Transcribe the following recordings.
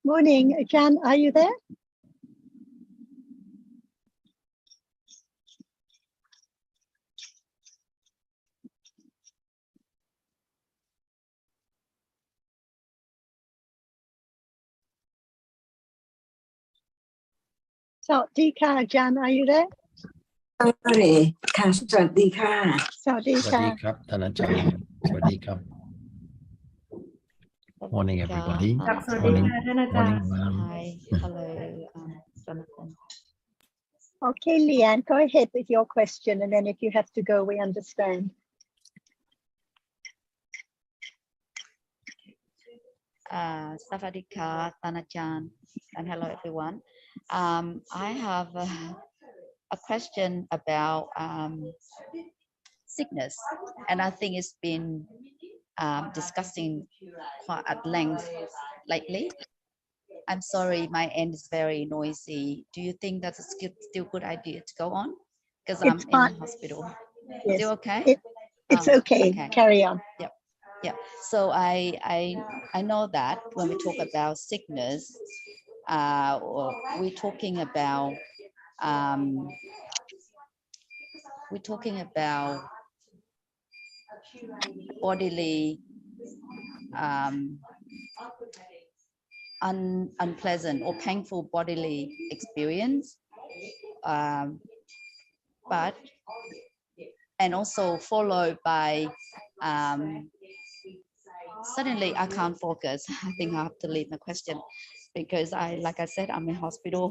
Morning, Jan, are you there? Sawadika, Jan, are you there? ค่ะสวัสดีค่ะ Sawadika. ครับท่านอาจารย์สวัสดีครับ Morning everybody. Morning. Morning, ma'am. Hi. Hello, Jonathan. Okay, Leanne, go ahead with your question, and then if you have to go, we understand. Savadika, Tanajan, and hello everyone. I have a question about sickness, and I think it's been discussing quite at length lately. I'm sorry, my end is very noisy. Do you think that's still a good idea to go on? Because I'm in the hospital. Yes. Still okay? It's okay. Carry on. Yep. Yeah. So I know that when we talk about sickness, we're talking about bodily unpleasant or painful bodily experience, but and also followed by suddenly I can't focus. I think I have to leave my question because like I said, I'm in hospital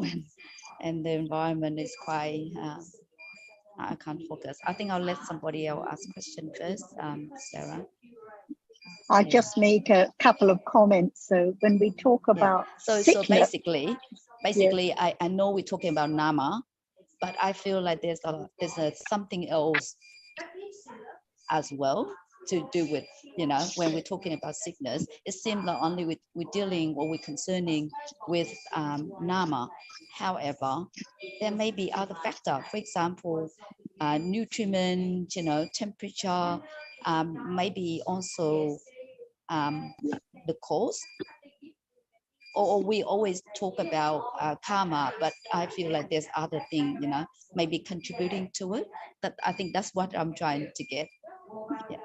and the environment is quite I can't focus. I think I'll let somebody else ask question first, Sarah. I'll just make a couple of comments. So when we talk about sickness, so basically, yes. I know we're talking about Dhamma, but I feel like there's something else as well to do with, when we're talking about sickness. It seems like only we're dealing or we're concerning with Dhamma. However, there may be other factors. For example, nutriment, temperature, maybe also the cause. Or we always talk about karma, but I feel like there's other thing, maybe contributing to it. That I think that's what I'm trying to get. Yeah.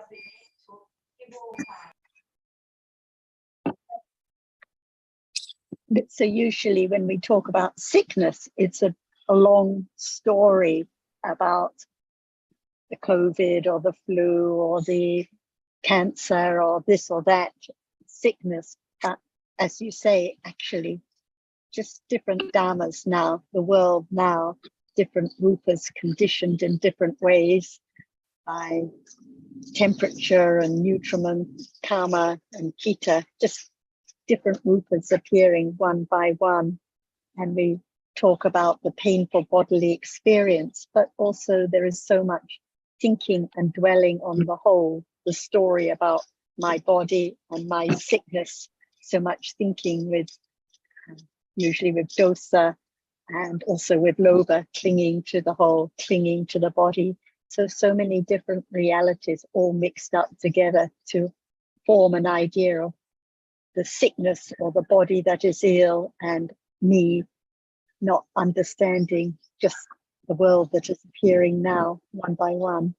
So usually when we talk about sickness, it's a long story about the COVID or the flu or the cancer or this or that sickness. But as you say, actually, just different dhammas now, the world now, different rupas conditioned in different ways by temperature and nutriment, karma and kita, just different rupas appearing one by one. And we talk about the painful bodily experience, but also there is so much thinking and dwelling on the whole, the story about my body and my sickness, so much thinking with, usually with dosa and also with lobha, clinging to the whole, clinging to the body. So many different realities all mixed up together to form an idea of the sickness or the body that is ill and me not understanding just the world that is appearing now one by one.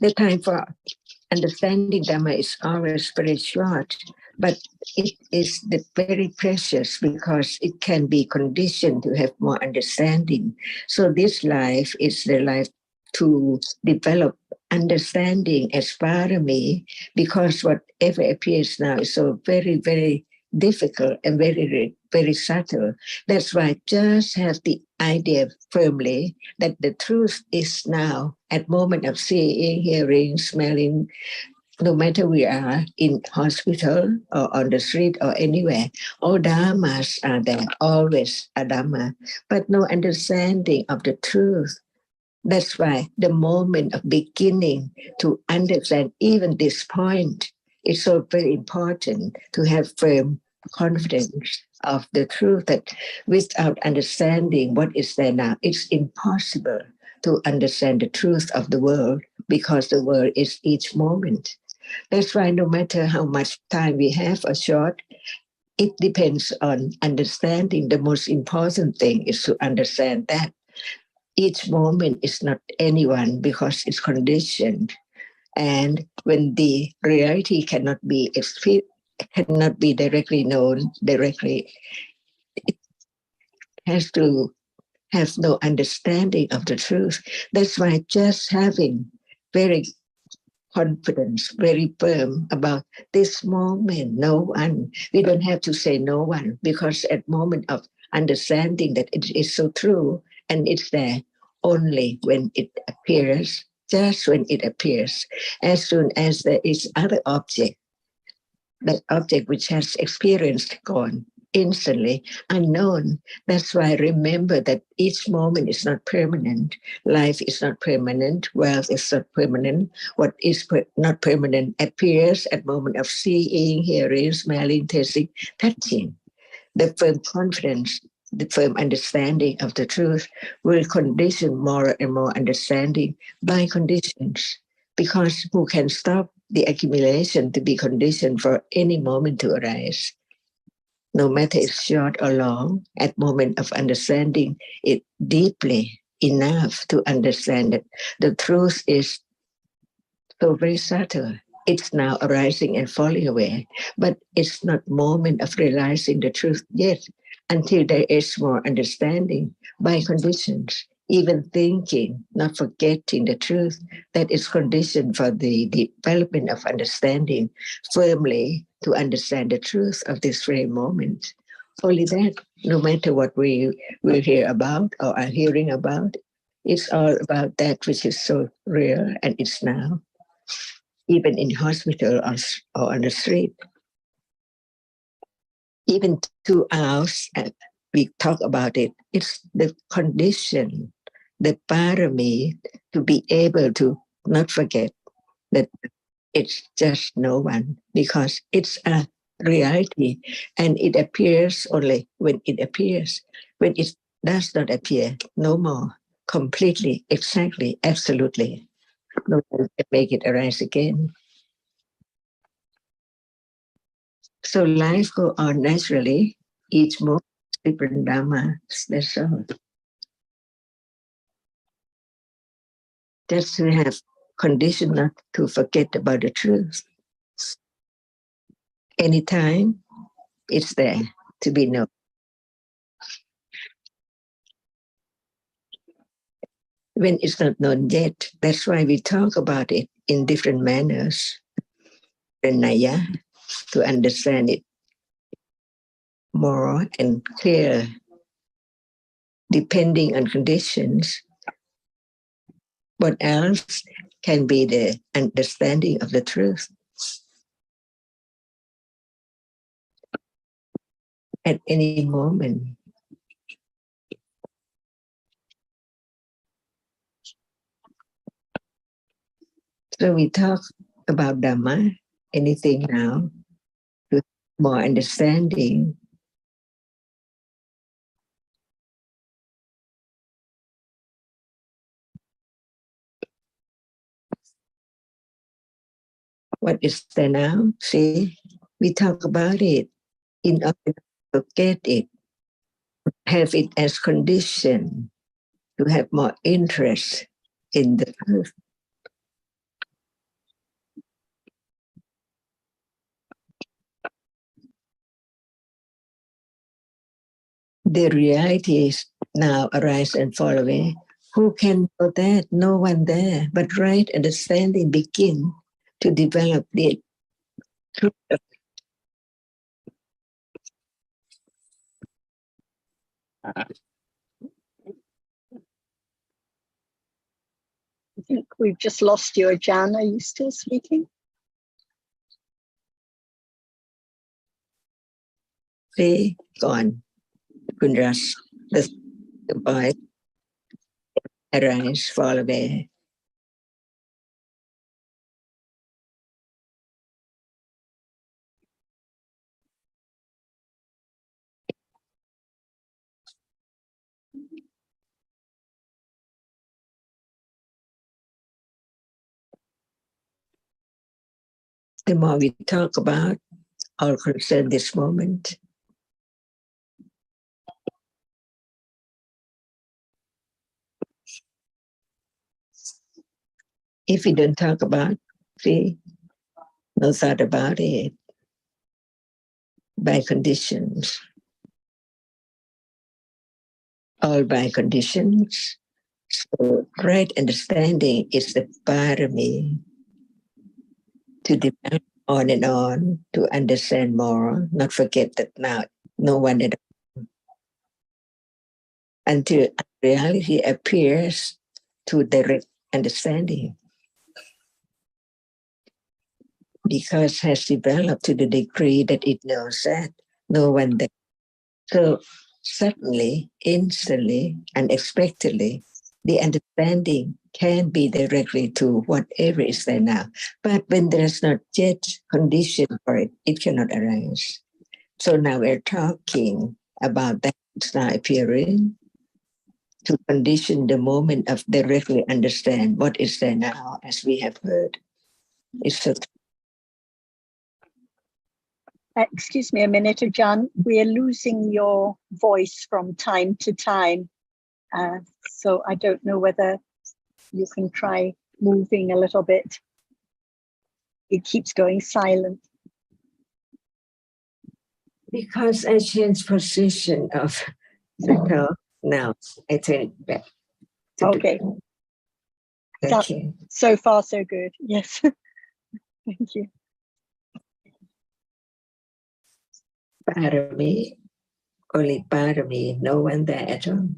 The time for understanding Dhamma is always very short, but it is very precious because it can be conditioned to have more understanding. So this life is the life to develop understanding as parami, because whatever appears now is so very, very difficult and very, very subtle. That's why just have the idea firmly that the truth is now at moment of seeing, hearing, smelling, no matter we are in hospital or on the street or anywhere, all dhammas are there, always a dhamma, but no understanding of the truth. That's why the moment of beginning to understand even this point is so very important, to have firm confidence of the truth, that without understanding what is there now, it's impossible to understand the truth of the world, because the world is each moment. That's why no matter how much time we have or short, it depends on understanding. The most important thing is to understand that each moment is not anyone, because it's conditioned. And when the reality cannot be directly known directly, it has to have no understanding of the truth. That's why just having very confidence, very firm about this moment, no one, we don't have to say no one, because at moment of understanding that it is so true, and it's there only when it appears, just when it appears. As soon as there is other object, that object which has experienced gone instantly, unknown. That's why I remember that each moment is not permanent. Life is not permanent. Wealth is not permanent. What is not permanent appears at moment of seeing, hearing, smelling, tasting, touching. The firm confidence, the firm understanding of the truth will condition more and more understanding by conditions. Because who can stop the accumulation to be conditioned for any moment to arise? No matter it's short or long, at moment of understanding it deeply enough to understand that the truth is so very subtle. It's now arising and falling away, but it's not moment of realizing the truth yet, until there is more understanding by conditions. Even thinking, not forgetting the truth, that is conditioned for the development of understanding firmly to understand the truth of this very moment. Only that, no matter what we will hear about or are hearing about, it's all about that which is so real and it's now, even in hospital or on the street. Even 2 hours, we talk about it. It's the condition, the parami, to be able to not forget that it's just no one, because it's a reality and it appears only when it appears. When it does not appear, no more, completely, exactly, absolutely. No one can make it arise again. So life go on naturally, each moment, different Dhamma, that's all. Just to have condition not to forget about the truth. Anytime it's there to be known. When it's not known yet, that's why we talk about it in different manners. Naya, to understand it more and clear, depending on conditions. What else can be the understanding of the truth? At any moment. So we talk about Dhamma, anything now, with more understanding. What is there now? See, we talk about it in order to get it, have it as condition, to have more interest in the truth. The realities now arise and fall away. Who can know that? No one there. But right understanding begin to develop the truth. I think we've just lost you, Jan. Are you still speaking? See, gone. Kundras, the voice arise, fall away. the more we talk about or concern this moment, if we don't talk about, see, no thought about it, by conditions, all by conditions. So right understanding is the parami to develop on and on, to understand more, not forget that now no one at all, until reality appears to direct understanding, because has developed to the degree that it knows that no one there. So suddenly, instantly, unexpectedly, the understanding can be directly to whatever is there now. But when there's not yet condition for it, it cannot arise. So now we're talking about that it's now appearing to condition the moment of directly understand what is there now, as we have heard. It's so Excuse me a minute, Ajahn. We're losing your voice from time to time. So I don't know whether you can try moving a little bit. It keeps going silent. because I changed position of the talk. Now I turn it back. Okay. Okay. So far, so good. Yes. Thank you. Parami, only parami, no one there at all.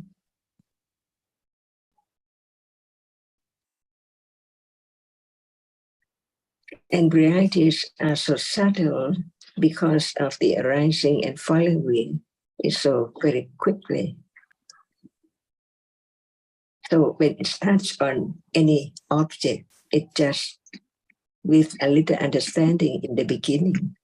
And realities are so subtle because of the arising and falling away is so very quickly. So when it starts on any object, it just with a little understanding in the beginning.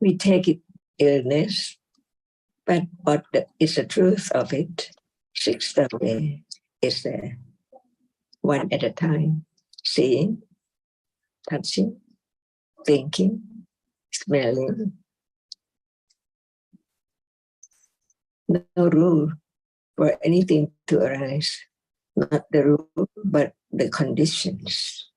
We take it illness, but what is the truth of it? 6 way is there, one at a time, seeing, touching, thinking, smelling. No rule for anything to arise, not the rule, but the conditions.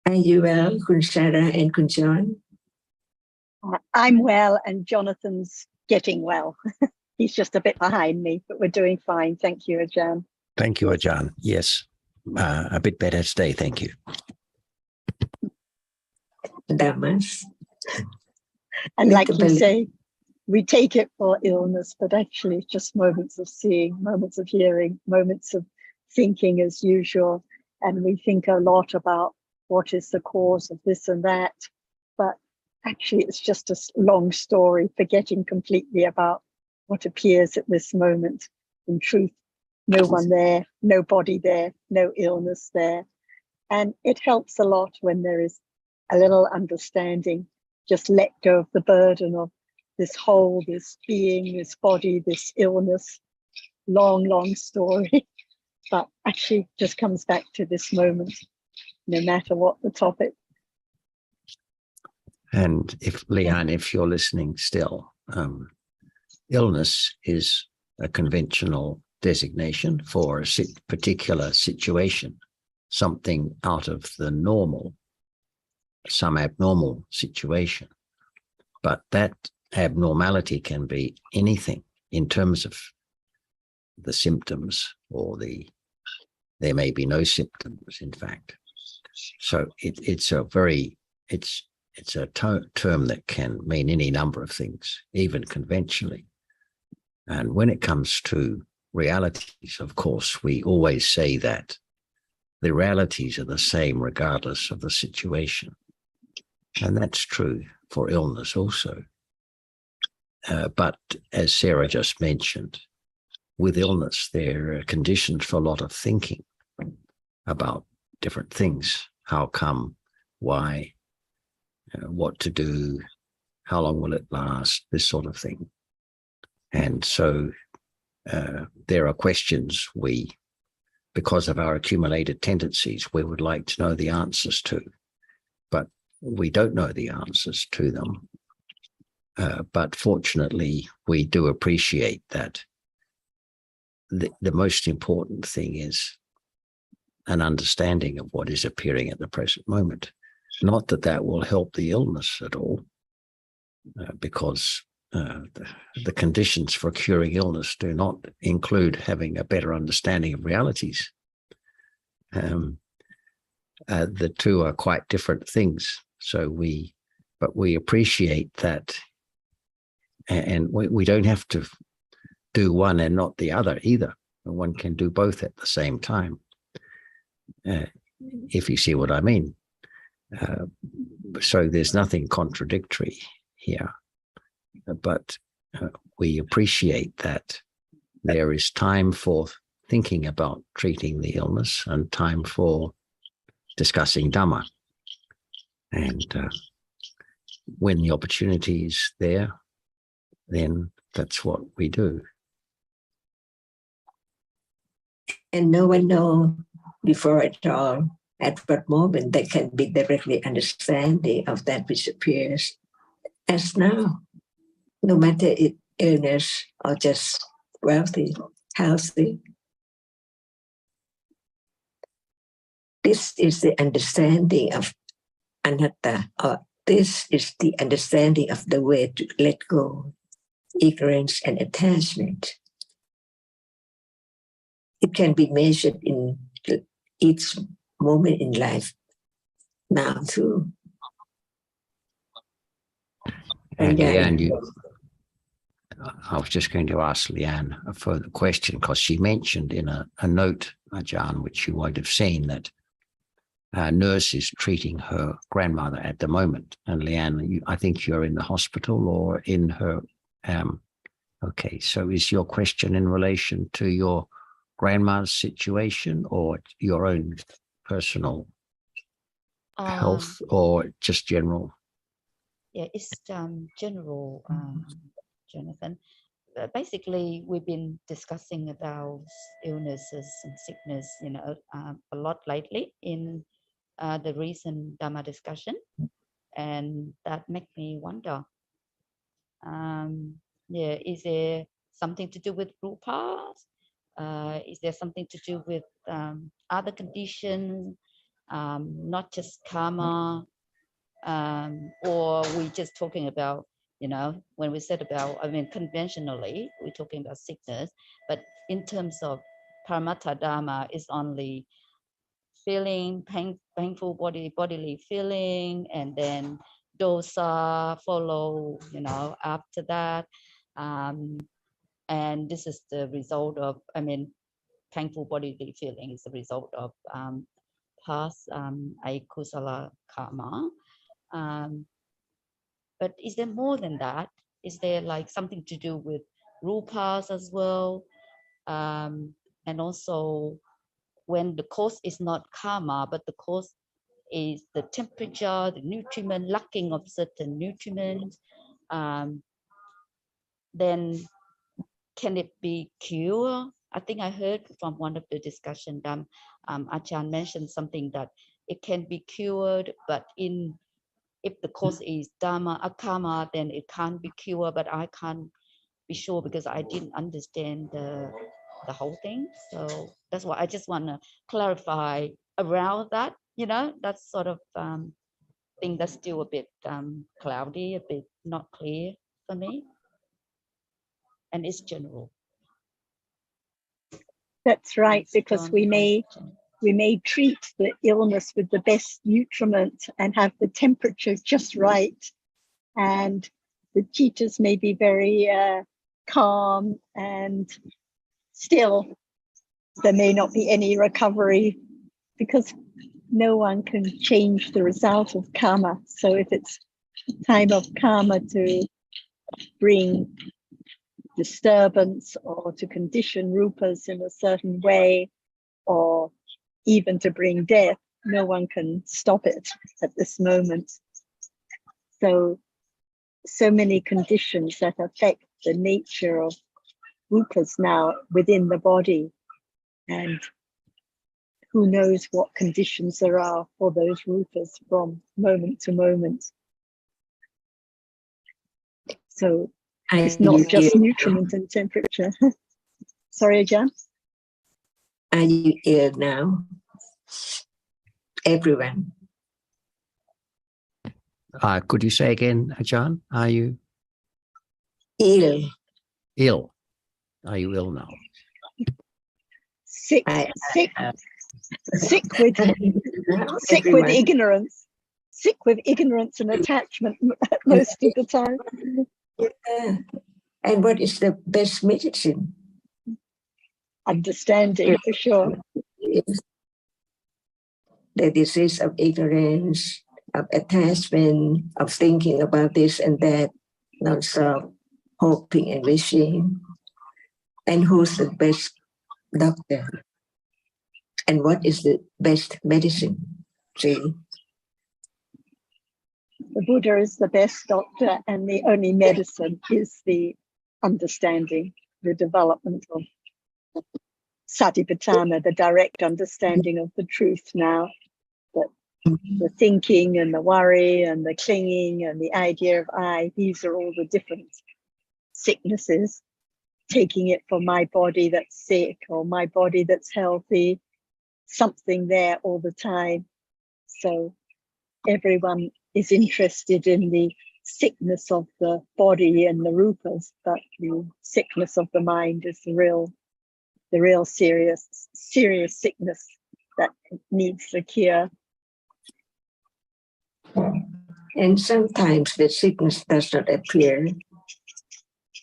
Are you well, Kun Sarah and Kun John? I'm well, and Jonathan's getting well. He's just a bit behind me, but we're doing fine. Thank you, Ajahn. Thank you, Ajahn. Yes, a bit better today. Thank you. Dhammas. And like you say, we take it for illness, but actually it's just moments of seeing, moments of hearing, moments of thinking as usual. And we think a lot about what is the cause of this and that. But actually it's just a long story, forgetting completely about what appears at this moment. In truth, no one there, no body there, no illness there. And it helps a lot when there is a little understanding. Just let go of the burden of this whole, this being, this body, this illness. Long story, but actually just comes back to this moment, no matter what the topic. And if Leanne, if you're listening still, illness is a conventional designation for a particular situation, something out of the normal, some abnormal situation. But that abnormality can be anything in terms of the symptoms, or there may be no symptoms, in fact. So it's a term that can mean any number of things, even conventionally. And when it comes to realities, of course, we always say that the realities are the same regardless of the situation. And that's true for illness also. But as Sarah just mentioned, with illness, there are conditions for a lot of thinking about different things. How come, why, what to do, how long will it last, this sort of thing. And so there are questions because of our accumulated tendencies, we would like to know the answers to, but we don't know the answers to them. But fortunately, we do appreciate that the most important thing is an understanding of what is appearing at the present moment. Not that that will help the illness at all, because the conditions for curing illness do not include having a better understanding of realities. The two are quite different things. But we appreciate that, and we don't have to do one and not the other either. One can do both at the same time, if you see what I mean. So there's nothing contradictory here, but we appreciate that there is time for thinking about treating the illness and time for discussing Dhamma. And when the opportunity is there, then that's what we do. And no one knows before at all at what moment they can be directly understanding of that which appears as now, no matter if illness or just wealthy, healthy. This is the understanding of anatta, or this is the understanding of the way to let go, ignorance and attachment. It can be measured in each moment in life now too. And Leanne, I was just going to ask Leanne a further question, because she mentioned in a note, Ajahn, which you won't have seen, that a nurse is treating her grandmother at the moment. And Leanne, I think you're in the hospital or in her. Okay, so is your question in relation to your grandma's situation or your own personal health, or just general? Yeah, it's general, Jonathan. Basically, we've been discussing about illnesses and sickness, a lot lately in the recent Dhamma discussion, and that makes me wonder. Is there something to do with rupas? Is there something to do with other conditions, not just karma? Or we just talking about, when we said about, conventionally, we're talking about sickness, but in terms of paramattha dhamma, is only feeling, painful bodily feeling, and then dosa follow, after that. And this is the result of, painful bodily feeling is the result of past akusala karma. But is there more than that? Is there like something to do with rupas as well? And also, when the cause is not karma, but the cause is the temperature, the nutriment, lacking of certain nutrients, then can it be cured? I think I heard from one of the discussion, Ajahn mentioned something that it can be cured, but if the cause is dhamma, karma, then it can't be cured, but I can't be sure because I didn't understand the whole thing. So that's why I just want to clarify around that, that's sort of thing that's still a bit cloudy, a bit not clear for me. And it's general. That's right, because we may treat the illness with the best nutriment and have the temperature just right, and the teachers may be very calm, and still there may not be any recovery, because no one can change the result of karma. So if it's time of karma to bring disturbance or to condition rupas in a certain way, or even to bring death, no one can stop it at this moment. So many conditions that affect the nature of rupas now within the body, and who knows what conditions there are for those rupas from moment to moment. So it's not just nutriment and temperature. Sorry, Ajahn? Are you ill now? Everyone. Could you say again, Ajahn? Are you Ill. ill? Are you ill now? Sick with ignorance. Sick with ignorance and attachment most of the time. Yeah. And what is the best medicine? Understanding, for sure. Yes. The disease of ignorance, of attachment, of thinking about this and that, non-stop hoping and wishing. And who's the best doctor? And what is the best medicine? See? The Buddha is the best doctor, and the only medicine is the understanding, the development of Satipatthana, the direct understanding of the truth now. That the thinking and the worry and the clinging and the idea of I, these are all the different sicknesses. Taking it for my body that's sick or my body that's healthy, something there all the time. So everyone is interested in the sickness of the body and the rupas, but the sickness of the mind is the real serious sickness that needs a cure. And sometimes the sickness does not appear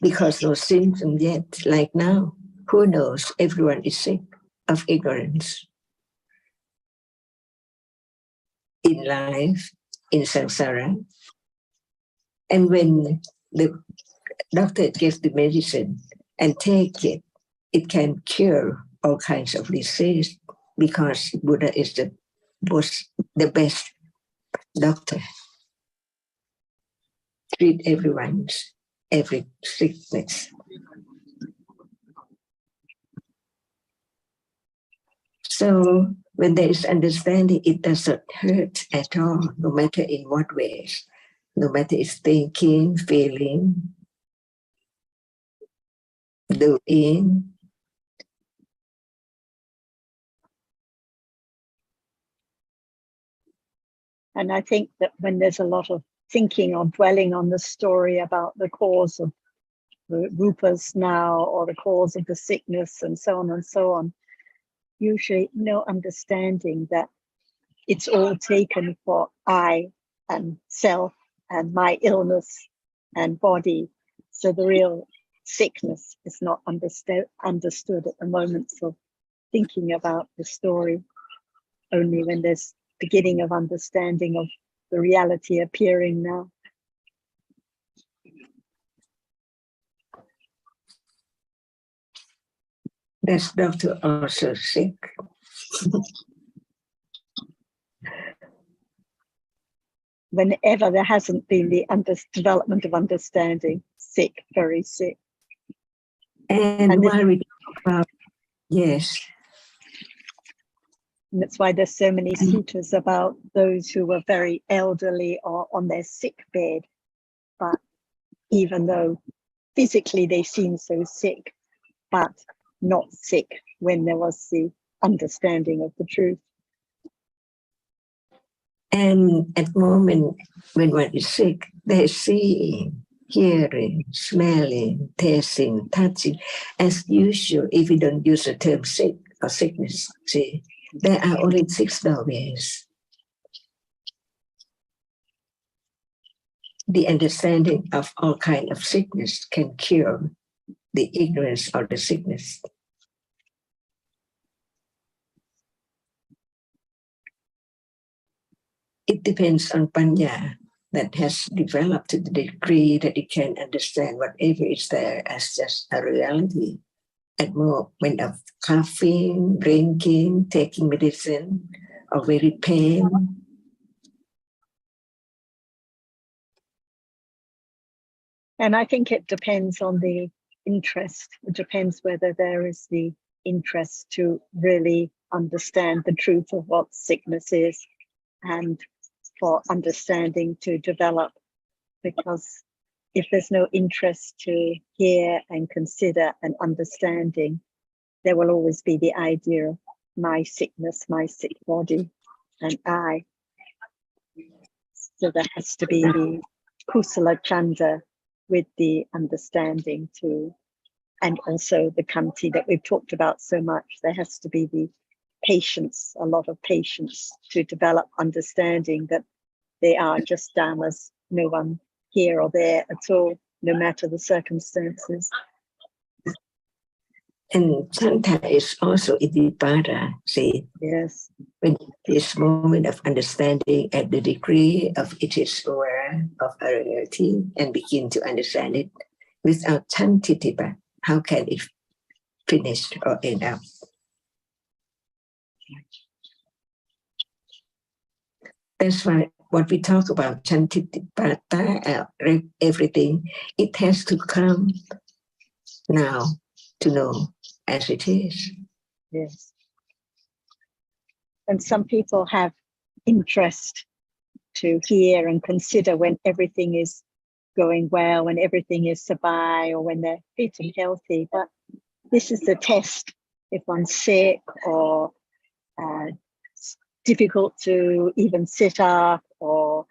because no symptom yet. Like now, who knows? Everyone is sick of ignorance. In life, in samsara. And when the doctor gives the medicine and take it, it can cure all kinds of disease because Buddha is the best doctor. Treat every sickness. So when there is understanding, it doesn't hurt at all, no matter in what ways, no matter it's thinking, feeling, doing. And I think that when there's a lot of thinking or dwelling on the story about the cause of the rupas now, or the cause of the sickness and so on, usually no understanding that it's all taken for I and self and my illness and body. So the real sickness is not understood at the moments of thinking about the story, only when there's beginning of understanding of the reality appearing now. That's doctor also sick. Whenever there hasn't been the development of understanding, sick, very sick. And while we talk about, yes. And that's why there's so many sutras about those who were very elderly or on their sick bed, but even though physically they seem so sick, but not sick when there was the understanding of the truth. And at the moment when one is sick, they're seeing, hearing, smelling, tasting, touching. As usual, if we don't use the term sick or sickness, see, there are only 6 doorways. The understanding of all kind of sickness can cure the ignorance of the sickness. It depends on panya, that has developed to the degree that it can understand whatever is there as just a reality. At moment of coughing, drinking, taking medicine, or very pain. And I think it depends on the interest. It depends whether there is the interest to really understand the truth of what sickness is and for understanding to develop. Because if there's no interest to hear and consider and understanding, there will always be the idea of my sickness, my sick body, and I. So there has to be the kusala chanda with the understanding to, and also the khanti that we've talked about so much. There has to be the patience, a lot of patience to develop understanding that they are just dhammas, no one here or there at all, no matter the circumstances. And chanta is also iddhipada, see? Yes. When this moment of understanding at the degree of it is aware of a reality and begin to understand it without chantitipa, how can it finish or end up? That's why what we talk about chantitipata, everything, it has to come now to know as it is. Yes. And some people have interest to hear and consider when everything is going well, when everything is sabai, or when they're fit and healthy. But this is the test. If one's sick or it's difficult to even sit up or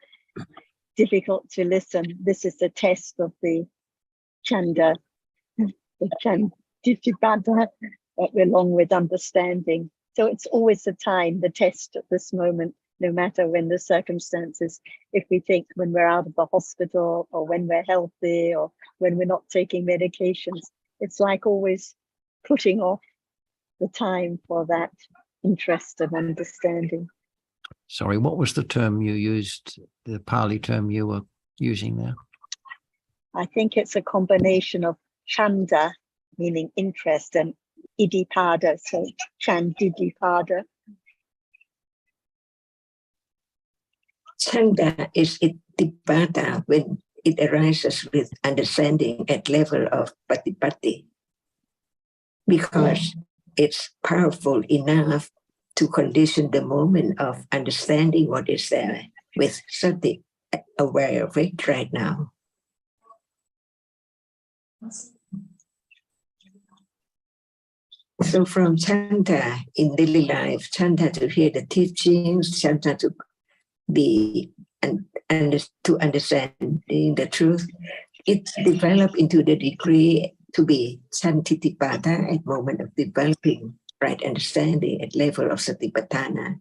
difficult to listen, this is the test of the chanda, the chanditibada, along with understanding. So it's always the time, the test at this moment, no matter when the circumstances. If we think when we're out of the hospital or when we're healthy or when we're not taking medications, it's like always putting off the time for that interest and understanding. Sorry, what was the term you used, the Pali term you were using there? I think it's a combination of chanda, meaning interest, and iddhipada, so chandidipada. Chanda is iddhipada when it arises with understanding at level of patipatti, because it's powerful enough to condition the moment of understanding what is there with sati, aware of it right now. So from chanta in daily life, chanta to hear the teachings, chanta to be and to understanding the truth, it's developed into the degree to be chantitipada at moment of developing right understanding at level of satipatthana.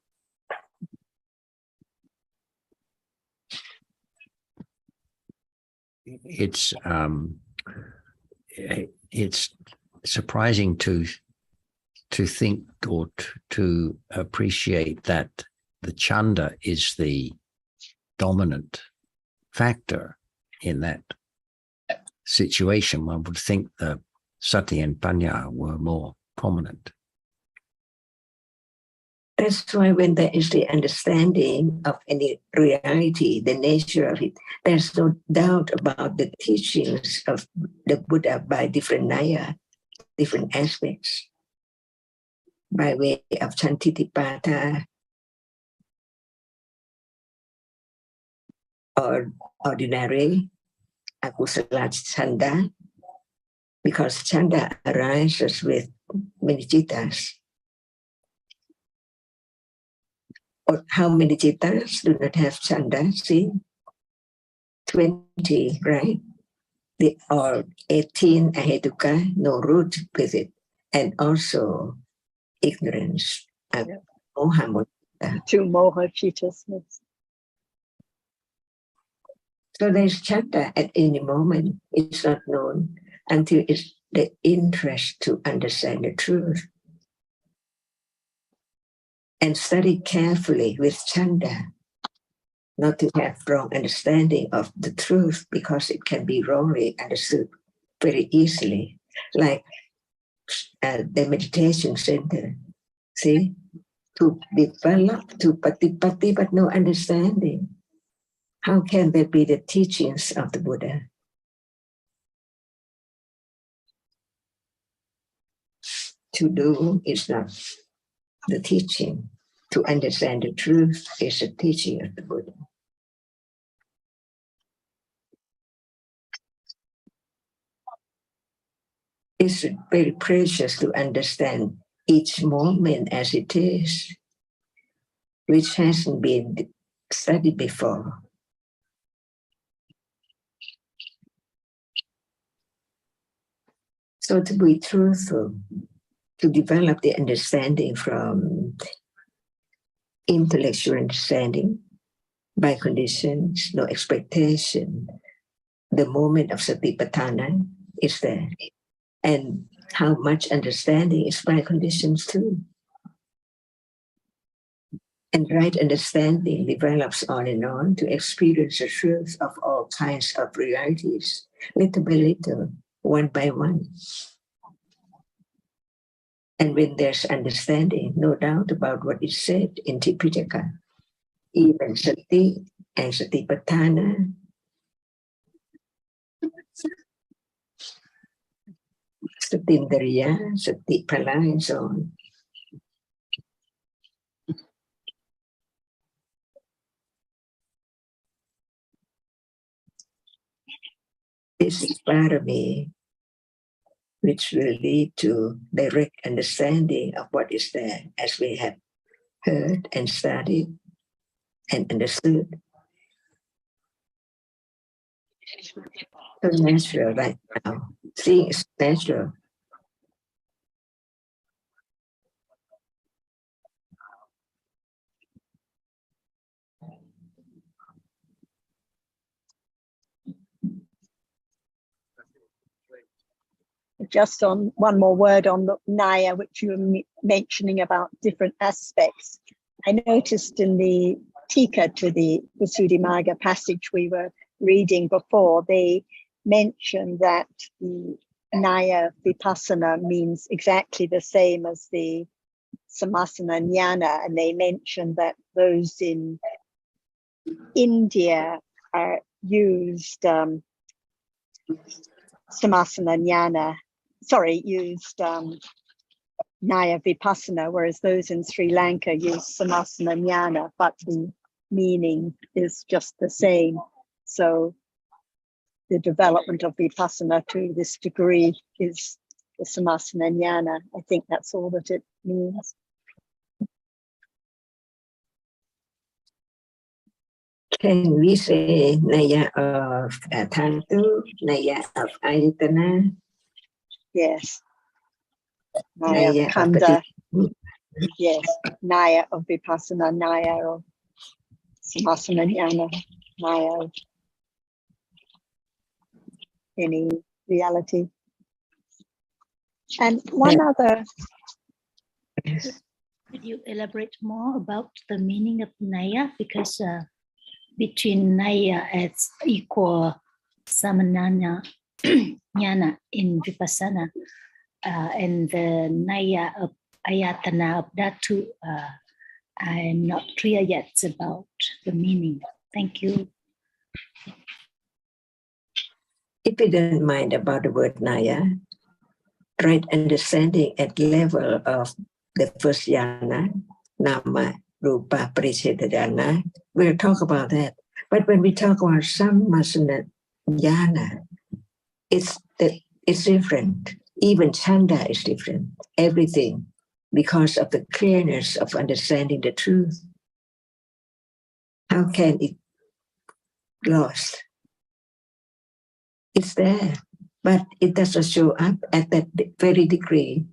It's surprising to think or to appreciate that the chanda is the dominant factor in that situation. One would think the sati and panya were more prominent. That's why when there is the understanding of any reality, the nature of it, there's no doubt about the teachings of the Buddha by different naya, different aspects, by way of chantitipata or ordinary akusala chanda, because chanda arises with many cittas. Or how many cittas do not have chanda? See, 20, right? Or 18 ahetuka, no root with it, and also ignorance, moha. Two moha chittas. So there's chanda at any moment. It's not known until it's the interest to understand the truth. And study carefully with chanda. not to have wrong understanding of the truth, because it can be wrongly understood very easily. Like the meditation center, see, to develop, to patipati, but no understanding. How can there be the teachings of the Buddha? To do is not the teaching. To understand the truth is the teaching of the Buddha. It's very precious to understand each moment as it is, which hasn't been studied before. So to be truthful, to develop the understanding from intellectual understanding by conditions, no expectation, the moment of satipatthana is there. And how much understanding is by conditions too. And right understanding develops on and on to experience the truth of all kinds of realities, little by little, one by one. And when there's understanding, no doubt about what is said in Tipitaka, even sati and satipatthana, satindriya, satipala, and so on. This is parami, which will lead to direct understanding of what is there, as we have heard and studied and understood. So natural right now. Seeing is natural. Just on one more word on the Naya, which you were mentioning about different aspects. I noticed in the Tika to the Visuddhimagga passage we were reading before, they mentioned that the Naya Vipassana means exactly the same as the Samasana Jnana, and they mentioned that those in India used Samasana Jnana, used Naya Vipassana, whereas those in Sri Lanka use Samasana Jnana, but the meaning is just the same. So the development of Vipassana to this degree is the Samasana Jnana. I think that's all that it means. Can we say Naya of Dhatu, Naya of Ayatana? Yes. Naya Naya of Khanda. Yes. Naya of Vipassana, Naya of Samasana Jnana, Naya of any reality. And one other. Could you elaborate more about the meaning of Naya? Because between Naya as equal Samanana Jnana in Vipassana and the Naya of Ayatana of Dhatu, I'm not clear yet about the meaning. Thank you. If you don't mind about the word Naya, right understanding at level of the first jhana, Nama, Rupa, Paricetta jhana, we'll talk about that. But when we talk about Samasana jhana, it's different. Even Chanda is different. Everything, because of the clearness of understanding the truth. How can it lost? It's there, but it doesn't show up at that very degree.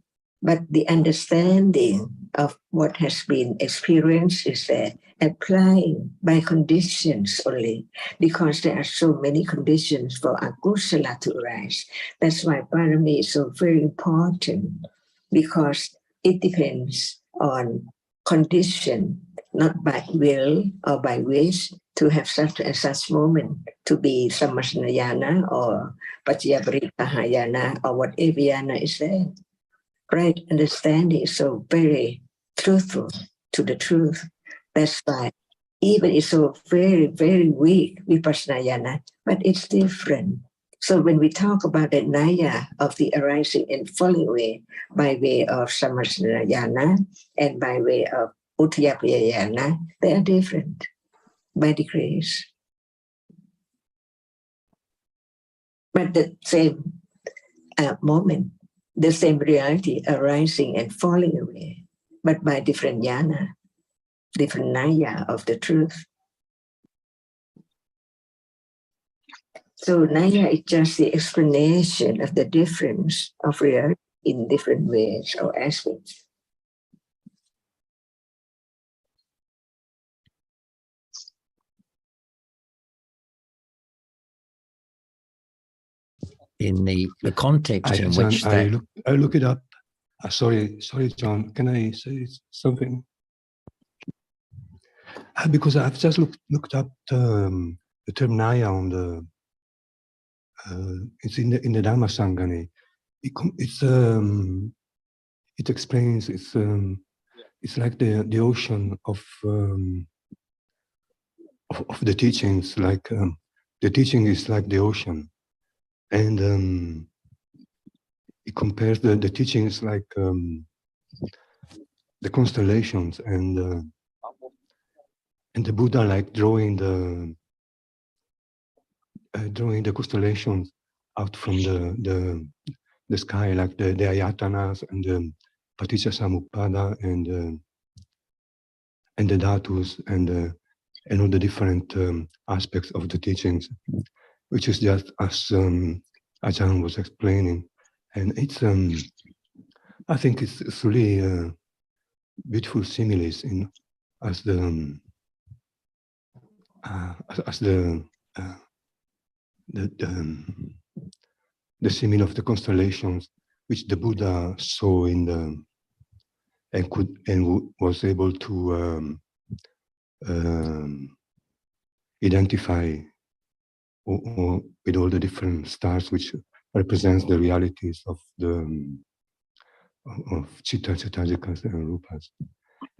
But the understanding of what has been experienced is there, applying by conditions only, because there are so many conditions for akusala to arise. That's why parami is so very important, because it depends on condition, not by will or by wish, to have such moment to be Samasnayana or Paccayaparikkahayana or whatever yana is there. Right understanding is so very truthful to the truth. That's why even it's so very, very weak Vipassana, but it's different. So when we talk about the Naya of the arising and falling way by way of Samasnayana and by way of Utthiyapayana, they are different by degrees. But the same moment, the same reality arising and falling away, but by different yana, different naya of the truth. So naya is just the explanation of the difference of reality in different ways or aspects. In the context in John, which that... I look it up. Sorry, John. Can I say something? Because I've just looked up the term Naya on the. It's in the Dhamma Sangani. It explains it's like the ocean of the teachings. Like the teaching is like the ocean, and it compares the teachings like the constellations and the Buddha like drawing the constellations out from the sky, like the ayatanas and the paticca samuppada and the dhatus and all the different aspects of the teachings, which is just as Ajahn was explaining, and it's I think it's really beautiful similes in as the simile of the constellations which the Buddha saw in the and was able to identify with all the different stars which represents the realities of the of Chitta, Chittajikas and Rupas,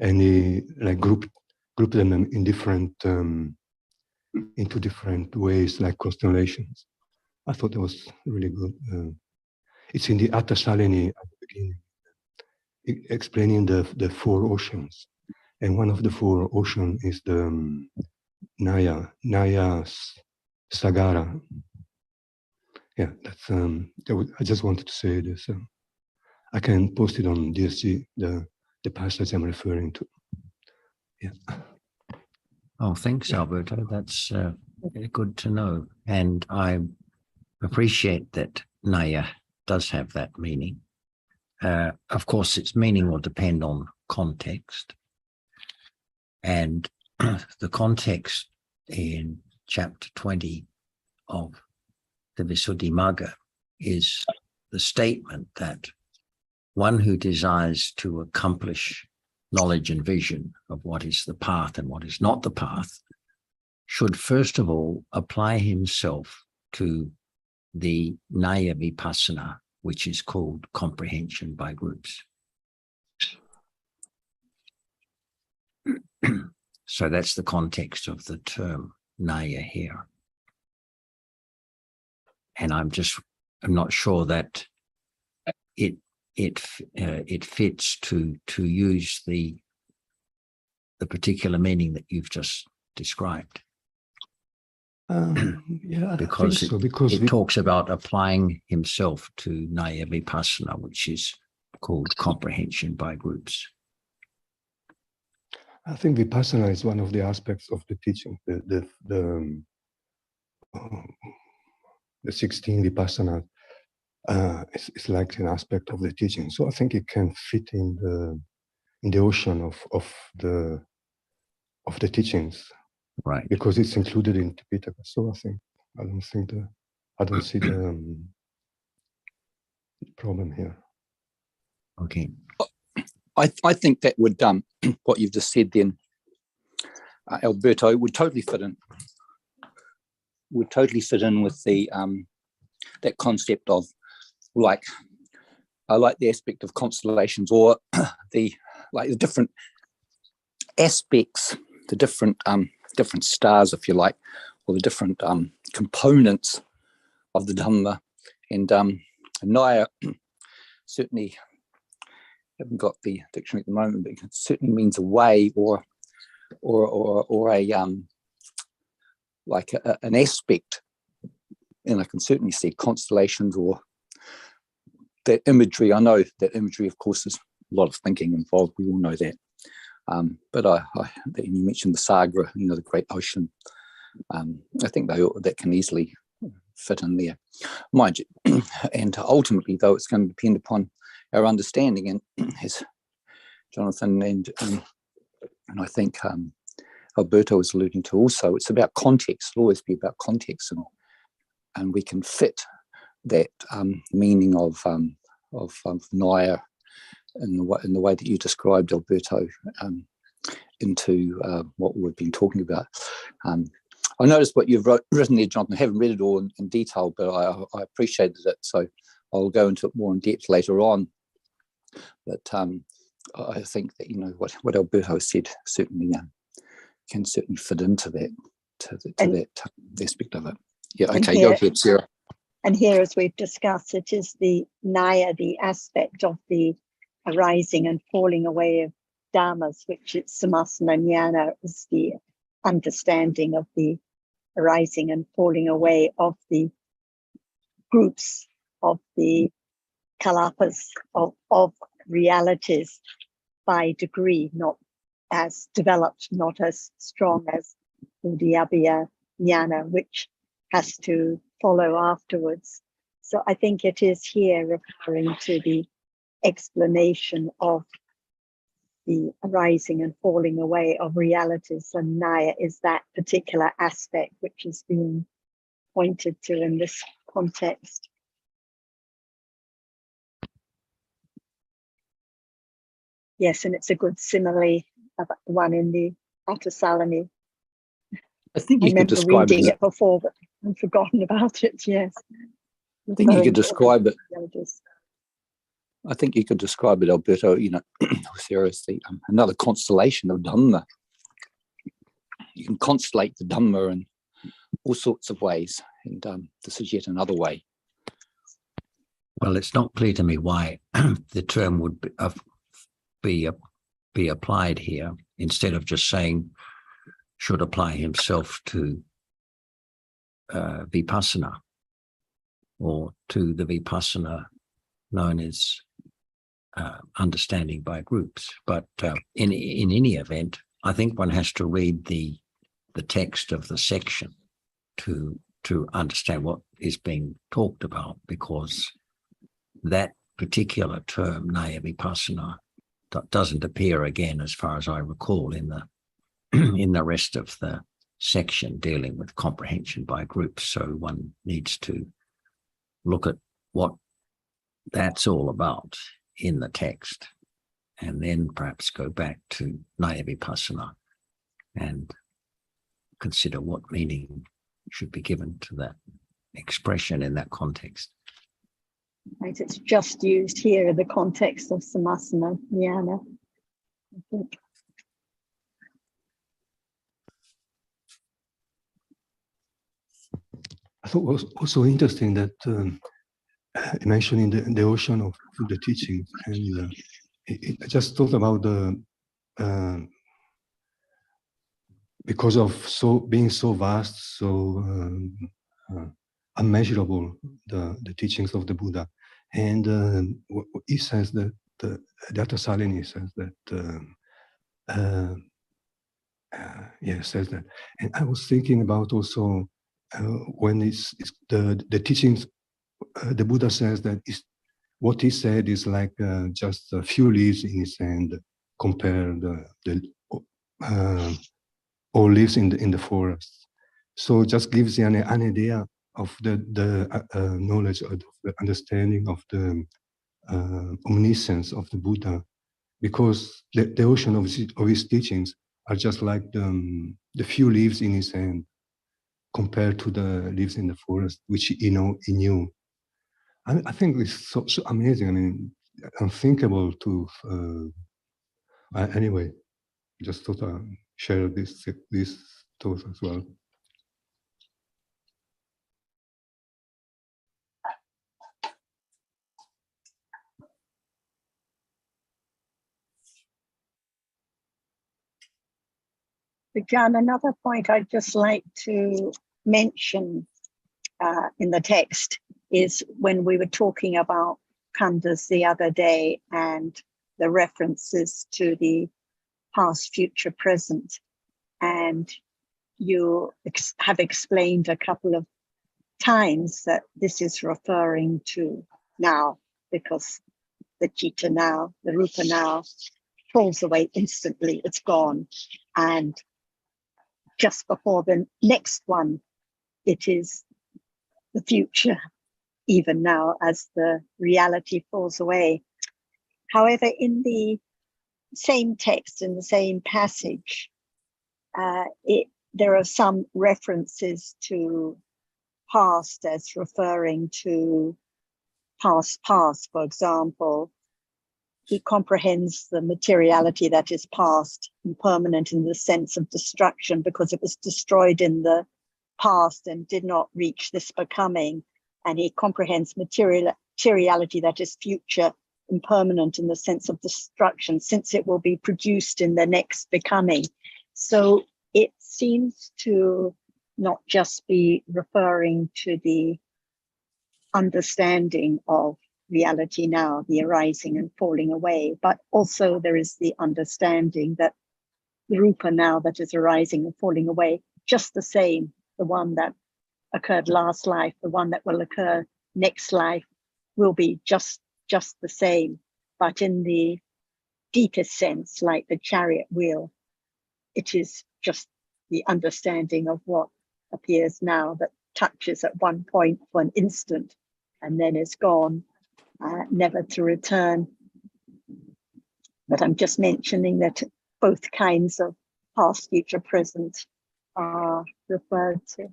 and he like grouped them in different into different ways, like constellations. I thought it was really good. It's in the Atta Salini at the beginning, explaining the four oceans, and one of the four oceans is the Naya Sagara. Yeah, that's I just wanted to say this. I can post it on DSG, the passage I'm referring to. Yeah. Oh, thanks, Alberto. That's good to know. And I appreciate that Naya does have that meaning. Of course, its meaning will depend on context. And the context in chapter 20 of the Visuddhimagga is the statement that one who desires to accomplish knowledge and vision of what is the path and what is not the path should first of all apply himself to the Naya Vipassana, which is called comprehension by groups. So that's the context of the term Naya here. And I'm not sure that it fits to use the particular meaning that you've just described. Yeah, because I think so, because it talks about applying himself to Naya Vipassana, which is called comprehension by groups. I think Vipassana is one of the aspects of the teaching, the 16 Vipassana. It's like an aspect of the teaching, so I think it can fit in the ocean of the teachings, Right? Because it's included in Tipitaka. So I don't see the problem here. Okay. I think that would what you've just said then Alberto would totally fit in. Would totally fit in with the that concept of like, I like the aspect of constellations, or the different aspects, the different stars, if you like, or the different components of the Dhamma. And Naya certainly, haven't got the dictionary at the moment, but it certainly means a way, or a like an aspect. And I can certainly see constellations or that imagery. I know that imagery, of course, is a lot of thinking involved. We all know that. But you mentioned the sagra, the great ocean. I think that can easily fit in there, mind you. And ultimately, though, it's going to depend upon our understanding. And as Jonathan and I think Alberto was alluding to also, it's about context. It'll always be about context, and we can fit that meaning of Naya in the way that you described, Alberto, into what we've been talking about. I noticed what you've written there, Jonathan. I haven't read it all in detail, but I appreciated it. So I'll go into it more in depth later on. But I think that what Alberto said certainly can certainly fit into that that aspect of it. Yeah. Okay. Go ahead, Sarah. And here, as we've discussed, it is the Naya, the aspect of the arising and falling away of dhammas, which is samasana jnana, is the understanding of the arising and falling away of the groups, of the kalapas, of realities by degree, not as developed, not as strong as Udyabhya jnana, which has to follow afterwards. So I think it is here referring to the explanation of the arising and falling away of realities, and Naya is that particular aspect which is being pointed to in this context. Yes, and it's a good simile, about the one in the Atasalani. I think you could describe reading it before, but I've forgotten about it. Yes, I think you could describe it. I think you could describe it, Alberto, seriously, another constellation of Dhamma. You can constellate the Dhamma in all sorts of ways, and this is yet another way. Well, it's not clear to me why the term would be applied here, instead of just saying should apply himself to vipassana, or to the vipassana known as understanding by groups. But in any event, I think one has to read the text of the section to understand what is being talked about, because that particular term, Naya Vipassana, doesn't appear again, as far as I recall, in the rest of the section dealing with comprehension by groups. So one needs to look at what that's all about in the text, and then perhaps go back to Naya Vipassana and consider what meaning should be given to that expression in that context. Right, it's just used here in the context of samasana jnana, I think. I thought it was also interesting that mentioning the ocean of the teachings, and I just thought about the because of being so vast, so unmeasurable, the teachings of the Buddha, and he says that Dr. Salini says that says that, and I was thinking about also when it's the teachings. The Buddha says that what he said is like just a few leaves in his hand compared the all leaves in the forest. So it just gives you an idea of the knowledge, of the understanding of the omniscience of the Buddha, because the ocean of his teachings are just like the few leaves in his hand compared to the leaves in the forest, which he knew. I think it's so amazing. I mean, unthinkable to. Anyway, just thought I'd share this thought as well. John, another point I'd just like to mention in the text is when we were talking about khandhas the other day and the references to the past, future, present. And you have explained a couple of times that this is referring to now, because the citta now, the rupa now, falls away instantly, it's gone. And just before the next one, it is the future, even now, as the reality falls away. However, in the same text, in the same passage, there are some references to past as referring to past. For example, he comprehends the materiality that is past and permanent in the sense of destruction because it was destroyed in the past and did not reach this becoming. And he comprehends materiality that is future and permanent in the sense of destruction, since it will be produced in the next becoming. So it seems to not just be referring to the understanding of reality now, the arising and falling away, but also there is the understanding that the rupa now that is arising and falling away, just the same, the one that occurred last life, the one that will occur next life will be just the same, but in the deepest sense, like the chariot wheel, it is just the understanding of what appears now that touches at one point for an instant and then is gone, never to return. But I'm just mentioning that both kinds of past, future, present are referred to.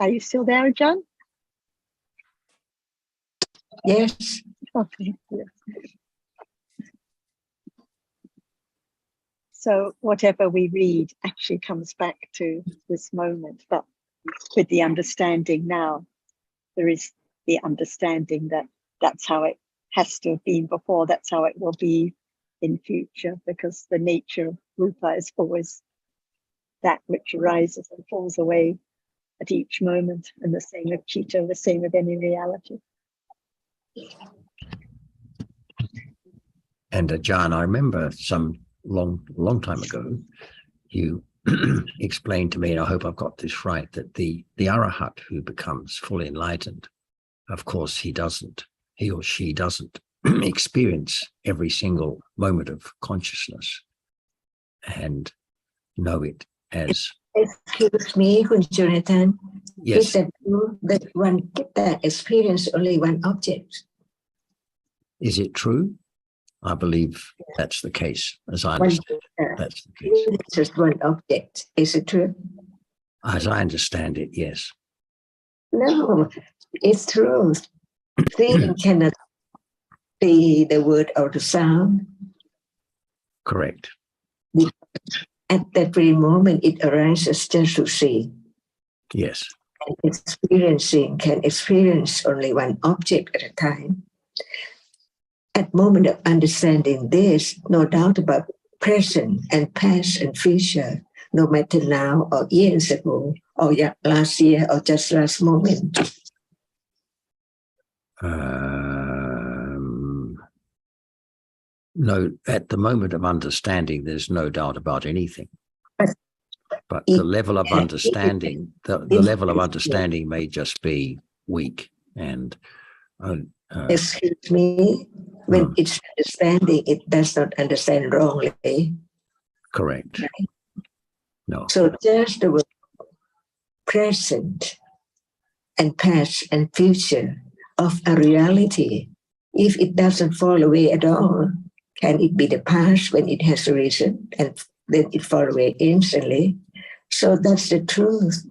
Are you still there, John? Yes. Okay. Yes. So whatever we read actually comes back to this moment, but with the understanding now, there is the understanding that that's how it has to have been before, that's how it will be in future, because the nature of rupa is always that which arises and falls away at each moment, and the same with citta, the same with any reality. And John, I remember some long time ago, you explained to me, and I hope I've got this right, that the Arahat who becomes fully enlightened, of course he or she doesn't experience every single moment of consciousness and know it as. Excuse me, Jonathan. Yes. Is that true that one that experience only one object? Is it true? I believe that's the case, as I understand. That's the case. It's just one object. Is it true? As I understand it, yes. No, it's true. Seeing cannot be the word or the sound. Correct. At that very moment, it arises just to see. Yes. And experiencing can experience only one object at a time. At moment of understanding this, no doubt about present and past and future, no matter now or years ago, or last year or just last moment. No, at the moment of understanding, there's no doubt about anything. But the level of understanding, the level of understanding may just be weak and. Excuse me, when it's understanding, it does not understand wrongly. Correct. Right? No. So just the word present and past and future of a reality. If it doesn't fall away at all, can it be the past when it has arisen and then it fall away instantly? So that's the truth.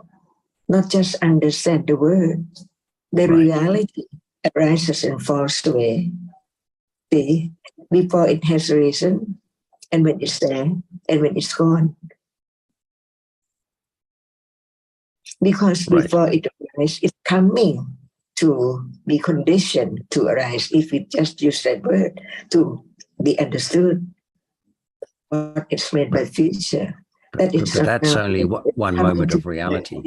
Not just understand the word. The Right. reality arises and falls away. See, before it has arisen, and when it's there, and when it's gone. Because Right. before it arises, it's coming to be conditioned to arise. If we just use that word to be understood, what is meant by future. That is But that's now only one moment of reality.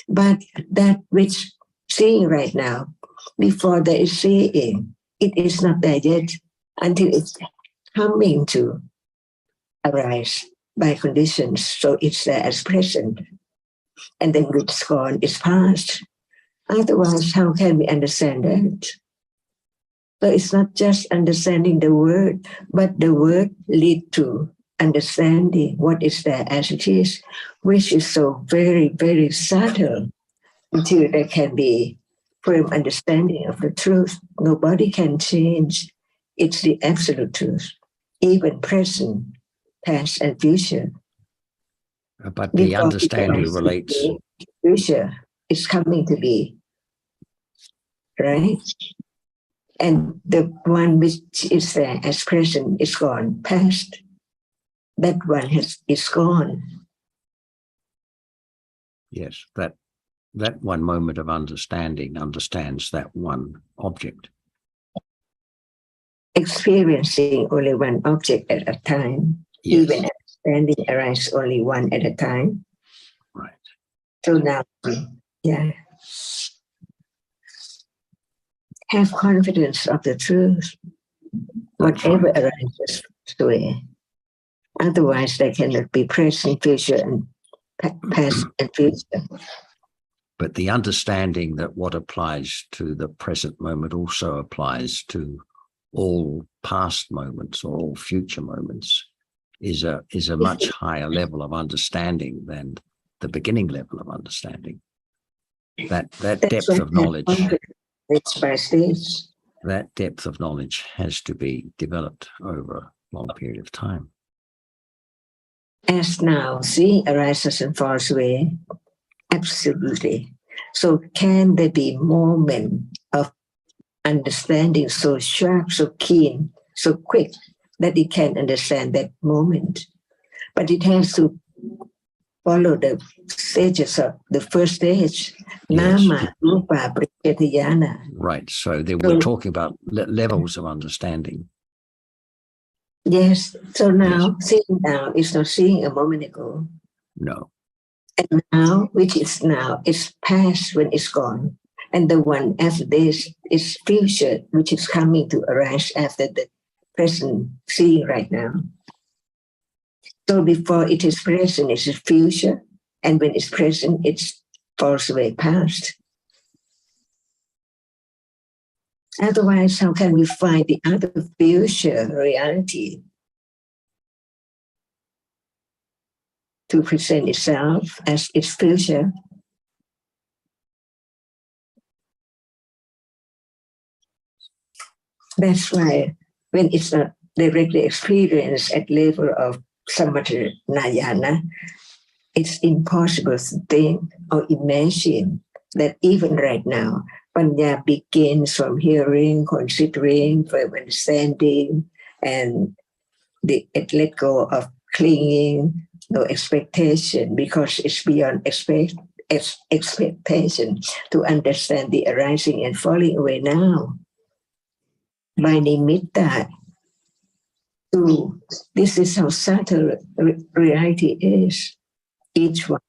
But that which seeing right now, before there is seeing, it is not there yet until it's coming to arise by conditions. So it's there as present. And then when it's gone, it's past. Otherwise, how can we understand that? So it's not just understanding the word, but the word lead to understanding what is there as it is, which is so very, very subtle until there can be firm understanding of the truth. Nobody can change. It's the absolute truth, even present, past, and future. But the Before understanding relates. Future is coming to be, right? And the one which is there as present is gone. Past, that one is gone. Yes, that one moment of understanding understands that one object. Experiencing only one object at a time, Yes. even understanding arises only one at a time. Right. So now, yeah, have confidence of the truth. That's Whatever right. arises to it. Otherwise, there cannot be present, future, and past and future. But the understanding that what applies to the present moment also applies to all past moments or all future moments is a much higher level of understanding than the beginning level of understanding. That depth of knowledge, Stage by stage. that depth of knowledge has to be developed over a long period of time. As now, seeing arises and falls away, absolutely. So can there be moment of understanding so sharp, so keen, so quick that it can understand that moment? But it has to follow the stages of the first stage, Yes. Nama, Rupa, Prajnana. Right. So we're talking about levels of understanding. Yes. So now, seeing now is not seeing a moment ago. No. And now, which is now, is past when it's gone. And the one after this is future, which is coming to arise after the present seeing right now. So before it is present, it's future. And when it's present, it falls away past. Otherwise, how can we find the other future reality to present itself as its future? That's why when it's not directly experienced at level of samatha nayana, it's impossible to think or imagine that even right now, Panya begins from hearing, considering, from understanding, and it let go of clinging, no expectation, because it's beyond expectation to understand the arising and falling away now. By nimitta, this is how subtle reality is. Each one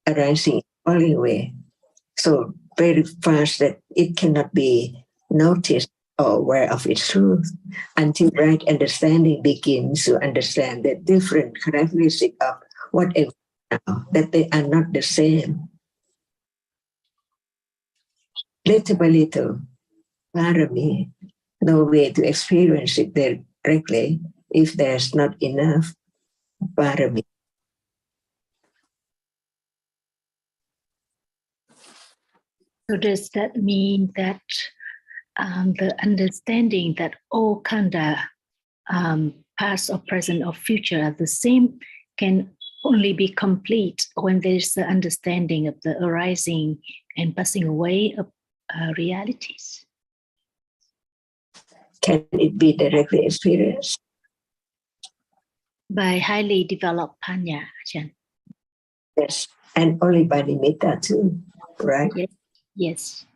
arising, falling away. So very fast that it cannot be noticed or aware of its truth until right understanding begins to understand the different characteristic of whatever now, that they are not the same. Little by little, parami, no way to experience it directly if there's not enough parami. So does that mean that the understanding that all kanda, past or present or future, are the same, can only be complete when there's the understanding of the arising and passing away of realities? Can it be directly experienced? By highly developed panya, Ajahn. Yes, and only by nimitta too, right? Yes. Yes.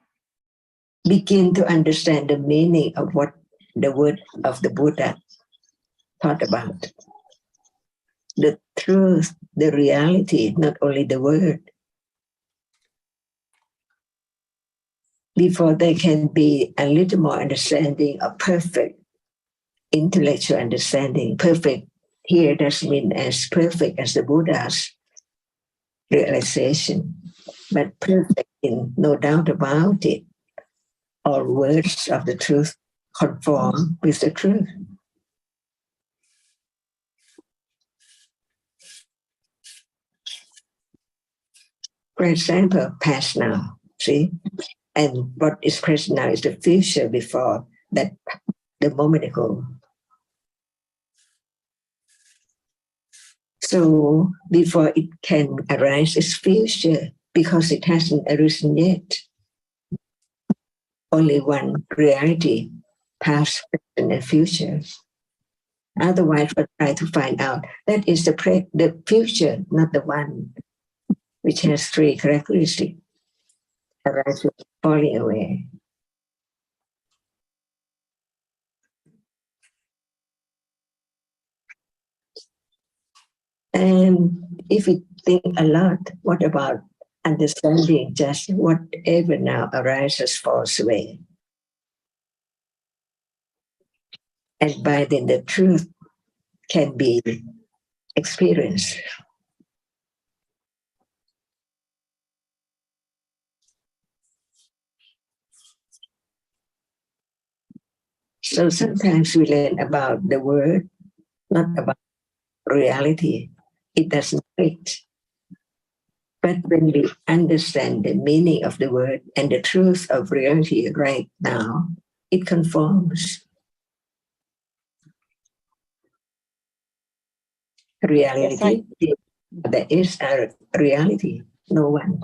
Begin to understand the meaning of what the word of the Buddha taught about. The truth, the reality, not only the word. Before there can be a little more understanding of perfect intellectual understanding. Perfect here doesn't mean as perfect as the Buddha's realization, but perfect in no doubt about it. All words of the truth conform with the truth. For example, past now, see? And what is present now is the future before that, the moment ago. So before it can arise, it's future because it hasn't arisen yet. Only one reality, past, present, and future. Otherwise, we'll try to find out that is the future, not the one which has three characteristics: arising, falling away. And if we think a lot, what about understanding just whatever now arises falls away? And by then the truth can be experienced. So sometimes we learn about the word, not about reality. It doesn't fit. But when we understand the meaning of the word and the truth of reality right now, it conforms. Reality, Yes, there is a reality, no one.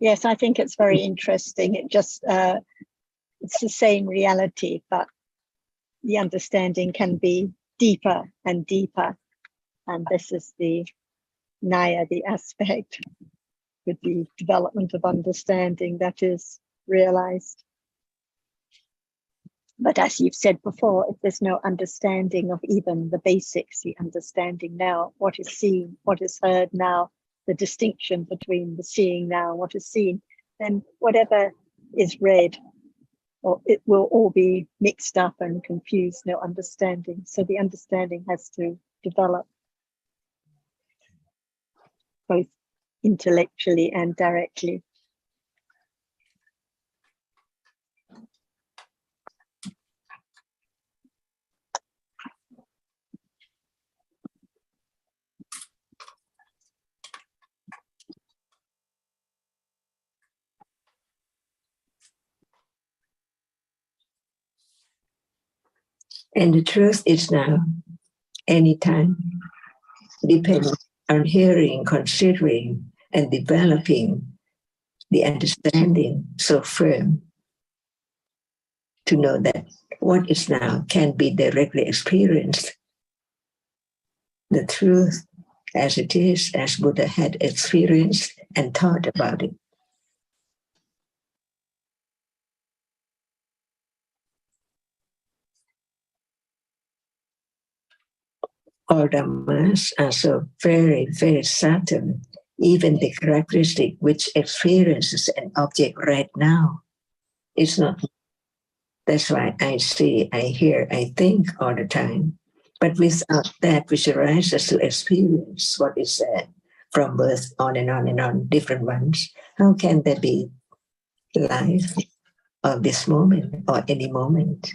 Yes, I think it's very interesting. It just, it's the same reality, but the understanding can be deeper and deeper. And this is the Naya, the aspect with the development of understanding that is realized. But as you've said before, if there's no understanding of even the basics, the understanding now, what is seen, what is heard now, the distinction between the seeing now and what is seen, then whatever is read, or it will all be mixed up and confused, no understanding. So the understanding has to develop both intellectually and directly. And the truth is now, anytime, depending on hearing, considering, and developing the understanding so firm to know that what is now can be directly experienced. The truth as it is, as Buddha had experienced and thought about it. All Dhammas are so very, very certain. Even the characteristic which experiences an object right now is not. That's why I see, I hear, I think all the time. But without that which arises to experience what is said from birth on and on and on, different ones, how can there be life of this moment or any moment?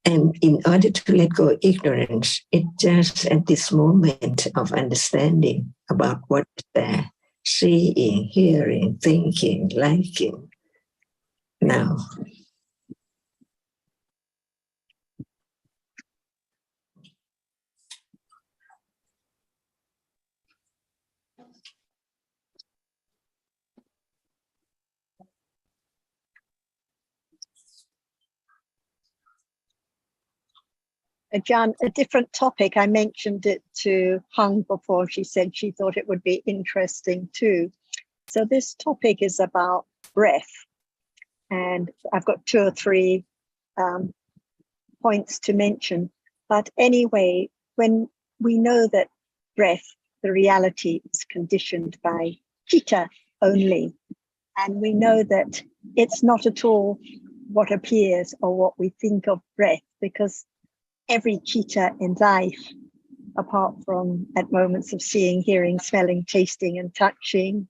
And in order to let go of ignorance, it's just at this moment of understanding about what is there, seeing, hearing, thinking, liking. Now, John, a different topic. I mentioned it to Hung before. She said she thought it would be interesting too. So this topic is about breath. And I've got 2 or 3 points to mention. But anyway, when we know that breath, the reality is conditioned by chitta only, and we know that it's not at all what appears or what we think of breath, because every chitta in life, apart from at moments of seeing, hearing, smelling, tasting, and touching,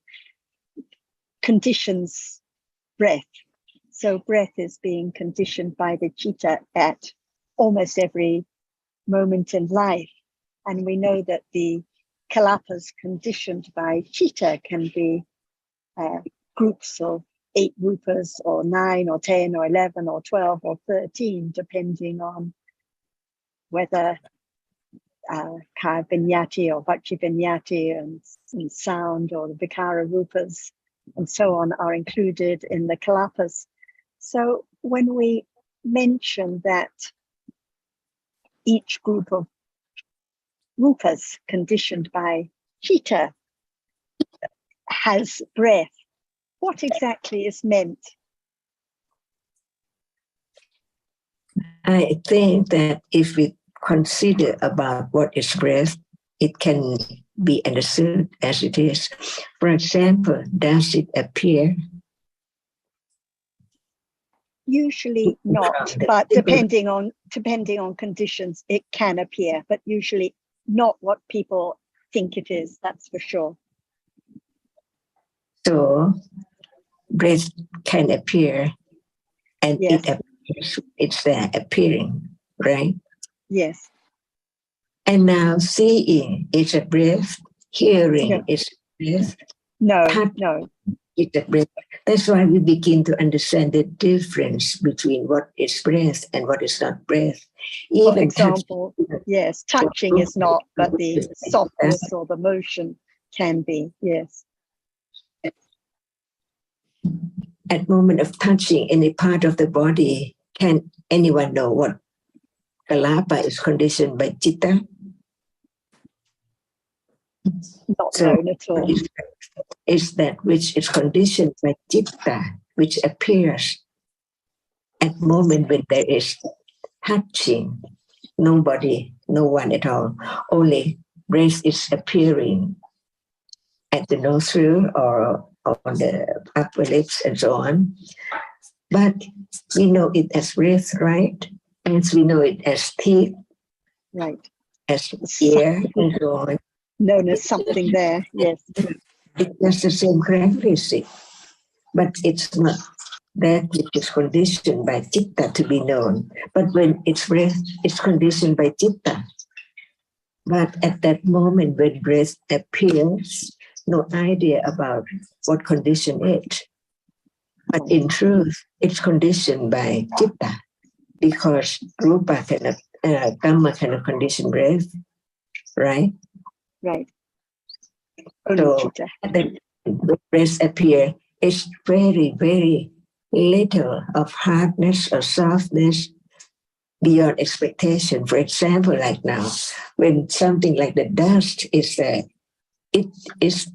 conditions breath. So breath is being conditioned by the chitta at almost every moment in life. And we know that the kalapas conditioned by chitta can be groups of 8 rupas, or 9 or 10 or 11 or 12 or 13, depending on whether kaya vinyati or vachi vinyati and sound, or the vikara rupas and so on, are included in the kalapas. So when we mention that each group of rupas conditioned by chitta has breath, what exactly is meant? I think that if we consider about what is breath, it can be understood as it is. For example, does it appear? Usually not, but depending on conditions, it can appear, but usually not what people think it is, that's for sure. So breath can appear, and Yes. it appears, it's there appearing, right? Yes. And now seeing is a breath, hearing is a breath, No, touch no. is a breath. That's why we begin to understand the difference between what is breath and what is not breath. For example, yes, touching is not, but the softness or the motion can be, yes. At moment of touching any part of the body, can anyone know what kalapa is conditioned by chitta? Not known at all. Is that which is conditioned by chitta, which appears at moment when there is touching. Nobody, no one at all. Only breath is appearing at the nostril or on the upper lips and so on. But we know it as breath, right? And we know it as teeth, right? As ear and so on. Known as something there, yes. It has the same characteristic, but it's not that which is conditioned by chitta to be known. But when it's breath, it's conditioned by chitta. But at that moment when breath appears, no idea about what condition it. But in truth, it's conditioned by chitta, because rupa cannot, dhamma cannot condition breath, right? Right. So the breath appear, it's very, very little of hardness or softness beyond expectation. For example, like now, when something like the dust is there, it is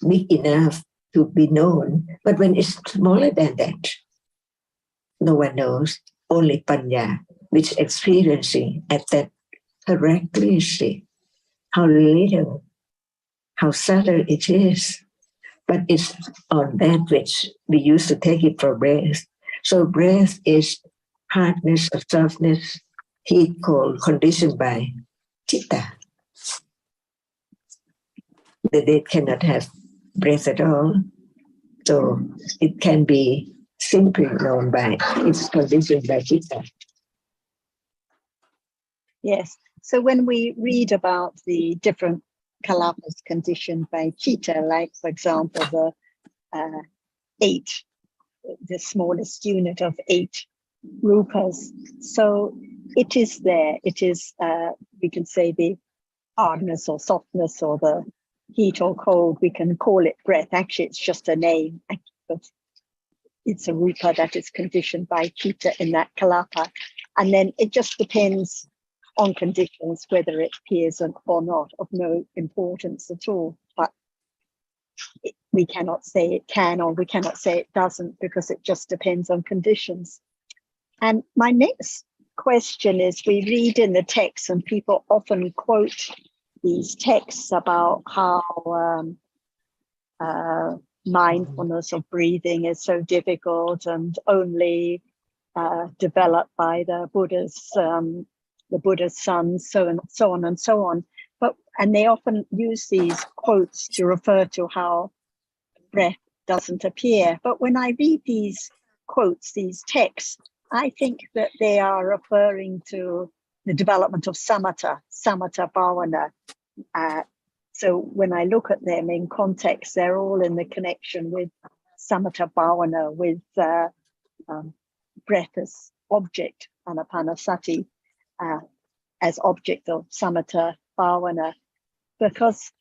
big enough to be known, but when it's smaller than that, no one knows. Only panya, which experiencing at that characteristic, how little, how subtle it is. But it's on that which we used to take it for breath. So breath is hardness or softness, heat, cold, conditioned by chitta. The dead cannot have breath at all. So it can be simply known by, it's conditioned by chitta. Yes. So when we read about the different kalapas conditioned by chitta, like, for example, the 8, the smallest unit of 8 rupas. So it is there. It is, we can say, the hardness or softness or the heat or cold. We can call it breath. Actually, it's just a name, but it's a rupa that is conditioned by chitta in that kalapa. And then it just depends on conditions whether it appears or not, of no importance at all. But we cannot say it can or we cannot say it doesn't, because it just depends on conditions. And my next question is, we read in the text, and people often quote these texts about how mindfulness of breathing is so difficult and only developed by the Buddha's sons, so on and so on. And they often use these quotes to refer to how breath doesn't appear. But when I read these quotes, these texts, I think that they are referring to the development of samatha bhavana. So when I look at them in context, they're all in the connection with samatha bhavana, with breath as object, anapanasati, as object of samatha bhavana, because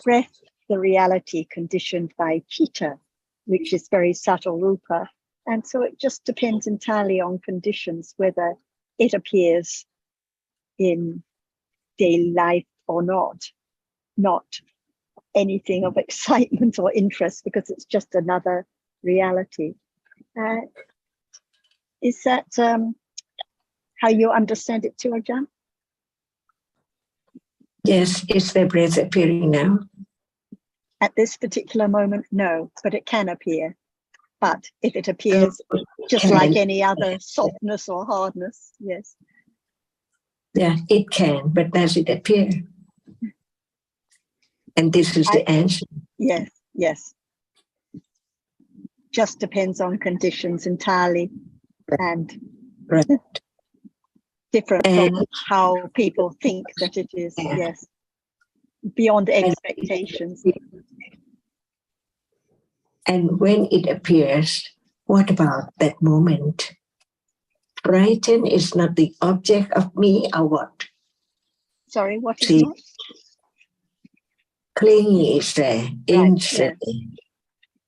breath, the reality conditioned by chitta, which is very subtle rupa. And so it just depends entirely on conditions, whether it appears in daily life or not anything of excitement or interest, because it's just another reality. Is that how you understand it too, Ajahn? Yes, is the breath appearing now? At this particular moment, no, but it can appear. But if it appears just like any other softness or hardness, yes. Yeah, it can, but does it appear? And this is the answer. Yes. Just depends on conditions entirely, and right. Different from how people think that it is. Yeah. Yes, beyond expectations. And when it appears, what about that moment? Frightened is not the object of me, or what? Sorry, what is not? Clingy is there, instantly. Yes.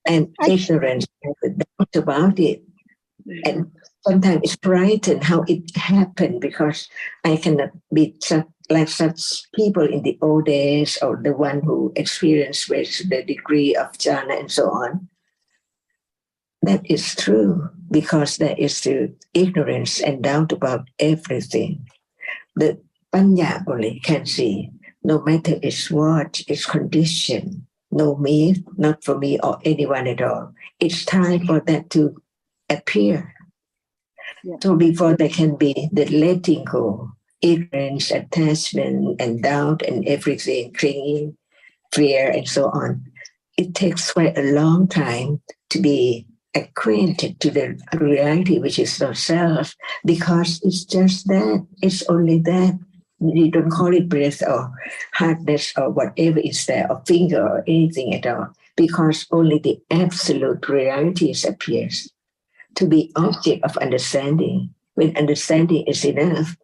And ignorance, I have doubt about it. And sometimes it's frightened how it happened, because I cannot be like such people in the old days, or the one who experienced with the degree of jhana and so on. That is true, because there is the ignorance and doubt about everything. The panya only can see, no matter its what, its condition, no me, not for me or anyone at all. It's time for that to appear. Yeah. So before there can be the letting go, ignorance, attachment, and doubt, and everything, clinging, fear, and so on, it takes quite a long time to be acquainted to the reality, which is not self, because it's just that, it's only that. You don't call it breath or hardness or whatever is there, or finger or anything at all, because only the absolute realities appears to be object of understanding. When understanding is enough,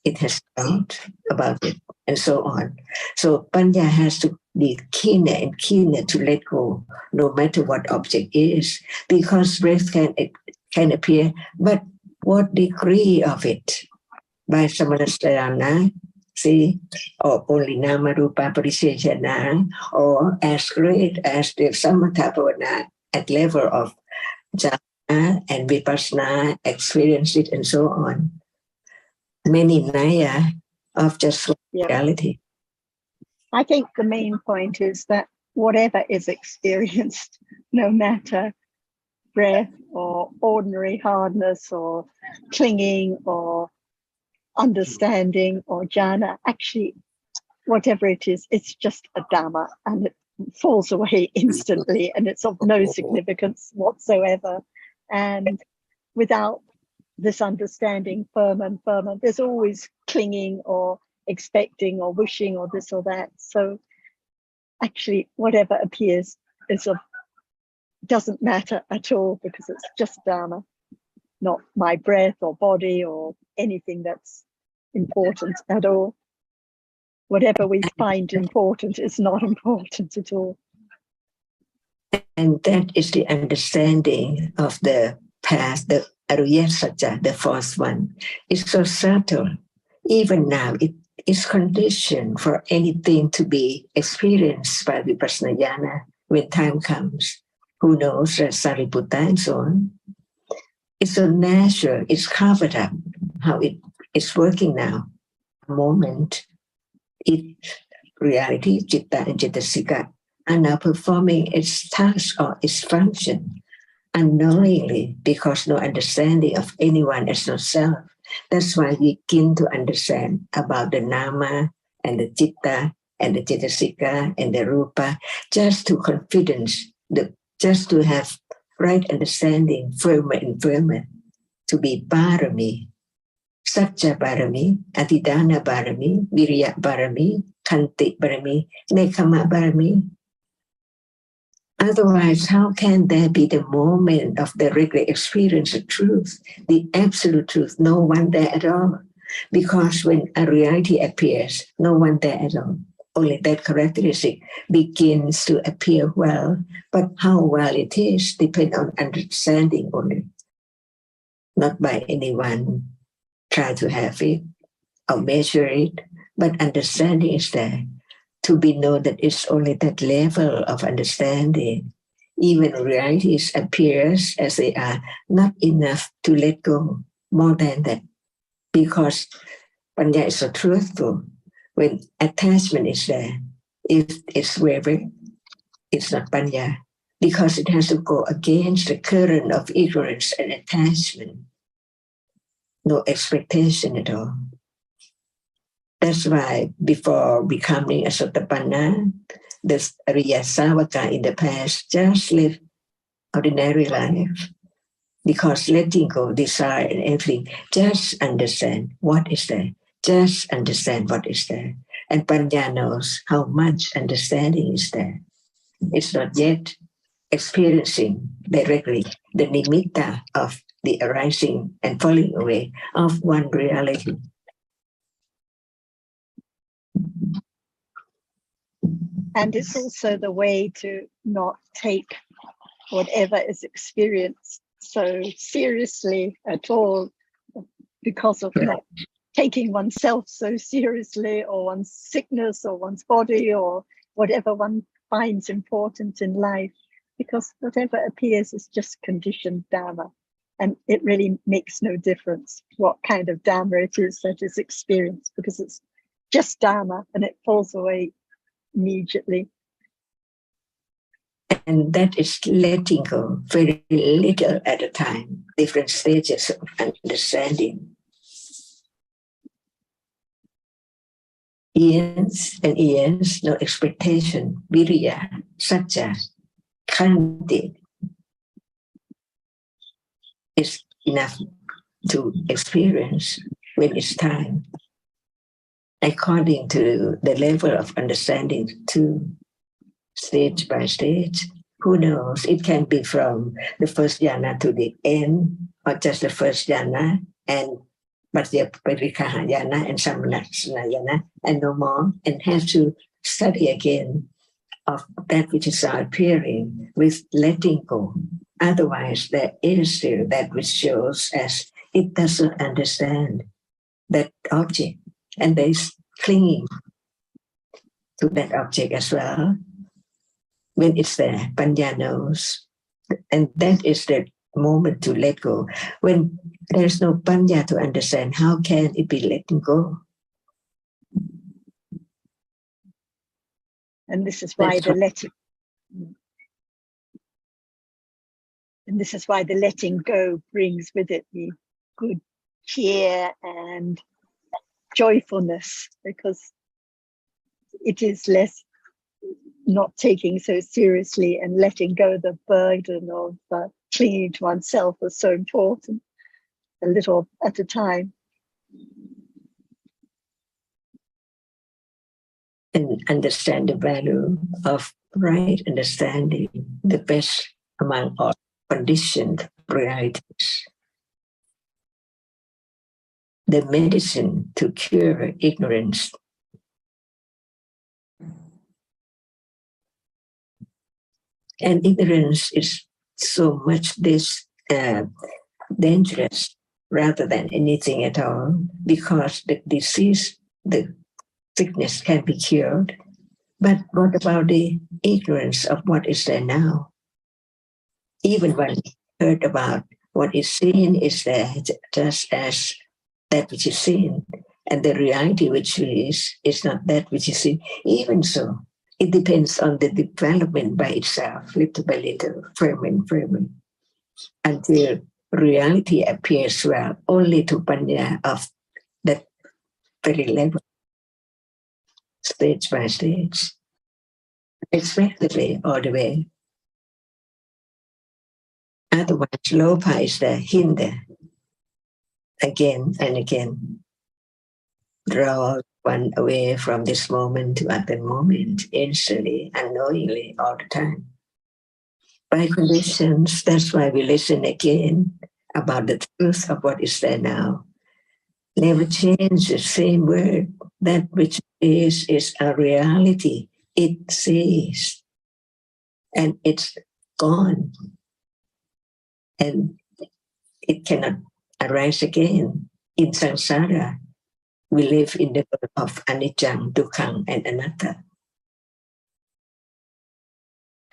it has doubt about it, and so on. So panya has to be keener and keener to let go, no matter what object is, because breath can appear, but what degree of it? By samanasthana, see, or only nama rupa parisejana, or as great as the samatha bhavana at level of jhana and vipassana, experience it, and so on. Many naya of just reality. I think the main point is that whatever is experienced, no matter breath or ordinary hardness or clinging or understanding or jhana, actually, whatever it is, it's just a Dhamma, and it falls away instantly, and it's of no significance whatsoever. And without this understanding firm and firmer. There's always clinging or expecting or wishing or this or that. So actually, whatever appears doesn't matter at all, because it's just Dharma, not my breath or body or anything that's important at all. Whatever we find important is not important at all. And that is the understanding of the path, the Ariya Satya, the fourth one. It's so subtle. Even now, it is conditioned for anything to be experienced by Vipassana Jnana when time comes. Who knows, Sariputta and so on. It's so natural, it's covered up, how it is working now. A moment, reality, Citta and Cittasika, are now performing its task or its function unknowingly, because no understanding of anyone as no self. That's why we begin to understand about the Nama and the Citta and the Cittasika and the Rupa, just to confidence, just to have right understanding, firmer and firmer, to be Parami, Satya Parami, Atidana Parami, Virya Parami, Kanti Parami, Nekama Parami. Otherwise, how can there be the moment of the regular experience of truth, the absolute truth, no one there at all? Because when a reality appears, no one there at all. Only that characteristic begins to appear well, but how well it is depends on understanding only, not by anyone try to have it or measure it, but understanding is there. To be known that it's only that level of understanding. Even realities appears as they are, not enough to let go, more than that. Because Panya is so truthful. When attachment is there, if it's wavering, it's not Panya. Because it has to go against the current of ignorance and attachment. No expectation at all. That's why before becoming a Sotapanna, the Arya Savaka in the past just lived ordinary life. Because letting go desire and everything, just understand what is there. Just understand what is there. And Panya knows how much understanding is there. It's not yet experiencing directly the nimitta of the arising and falling away of one reality. And it's also the way to not take whatever is experienced so seriously at all, because of not taking oneself so seriously, or one's sickness or one's body or whatever one finds important in life, because whatever appears is just conditioned Dharma. And it really makes no difference what kind of Dharma it is that is experienced, because it's just Dharma and it falls away immediately. And that is letting go very little at a time, different stages of understanding. Eons and eons, no expectation, virya, satya, khanti is enough to experience when it's time, according to the level of understanding too, stage by stage. Who knows? It can be from the first jhana to the end, or just the first jhana, and but the parikaha jhana and samanasana jhana, and no more, and have to study again of that which is now appearing with letting go. Otherwise, there is still that which shows as it doesn't understand that object, and there is clinging to that object as well. When it's there, Panya knows. And that is the moment to let go. When there's no Panya to understand, how can it be letting go? And this is why the letting, and this is why the letting go brings with it the good cheer and joyfulness, because it is less not taking so seriously and letting go the burden of clinging to oneself was so important. a little at a time. And understand the value of right understanding, the best among all conditioned realities. The medicine to cure ignorance. And ignorance is so much dangerous rather than anything at all, because the disease, the sickness can be cured. But what about the ignorance of what is there now? Even when we heard about what is seen is there just as that which is seen, and the reality which is not that which is seen. Even so, it depends on the development by itself, little by little, firmly, until reality appears well only to Panya of that very level, stage by stage, expectedly all the way. Otherwise, Lopa is the hinder again and again. Draw one away from this moment to other moment, instantly, unknowingly, all the time. By conditions, that's why we listen again about the truth of what is there now. Never change the same word. That which is a reality. It says, and it's gone. And it cannot arise again. In samsara, we live in the world of anicca, dukkha, and anatta.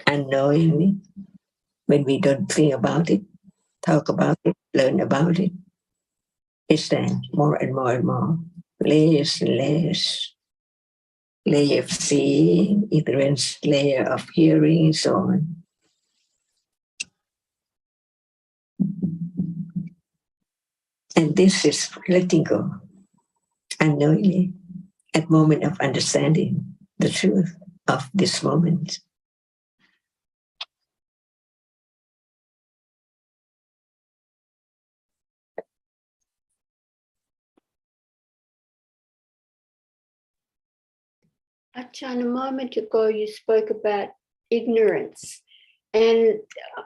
Unknowingly, when we don't think about it, talk about it, learn about it, it's there more and more and more, layers and layers, layer of seeing, ignorance, layer of hearing, and so on. And this is letting go unknowingly at moment of understanding the truth of this moment. Achan, a moment ago you spoke about ignorance, and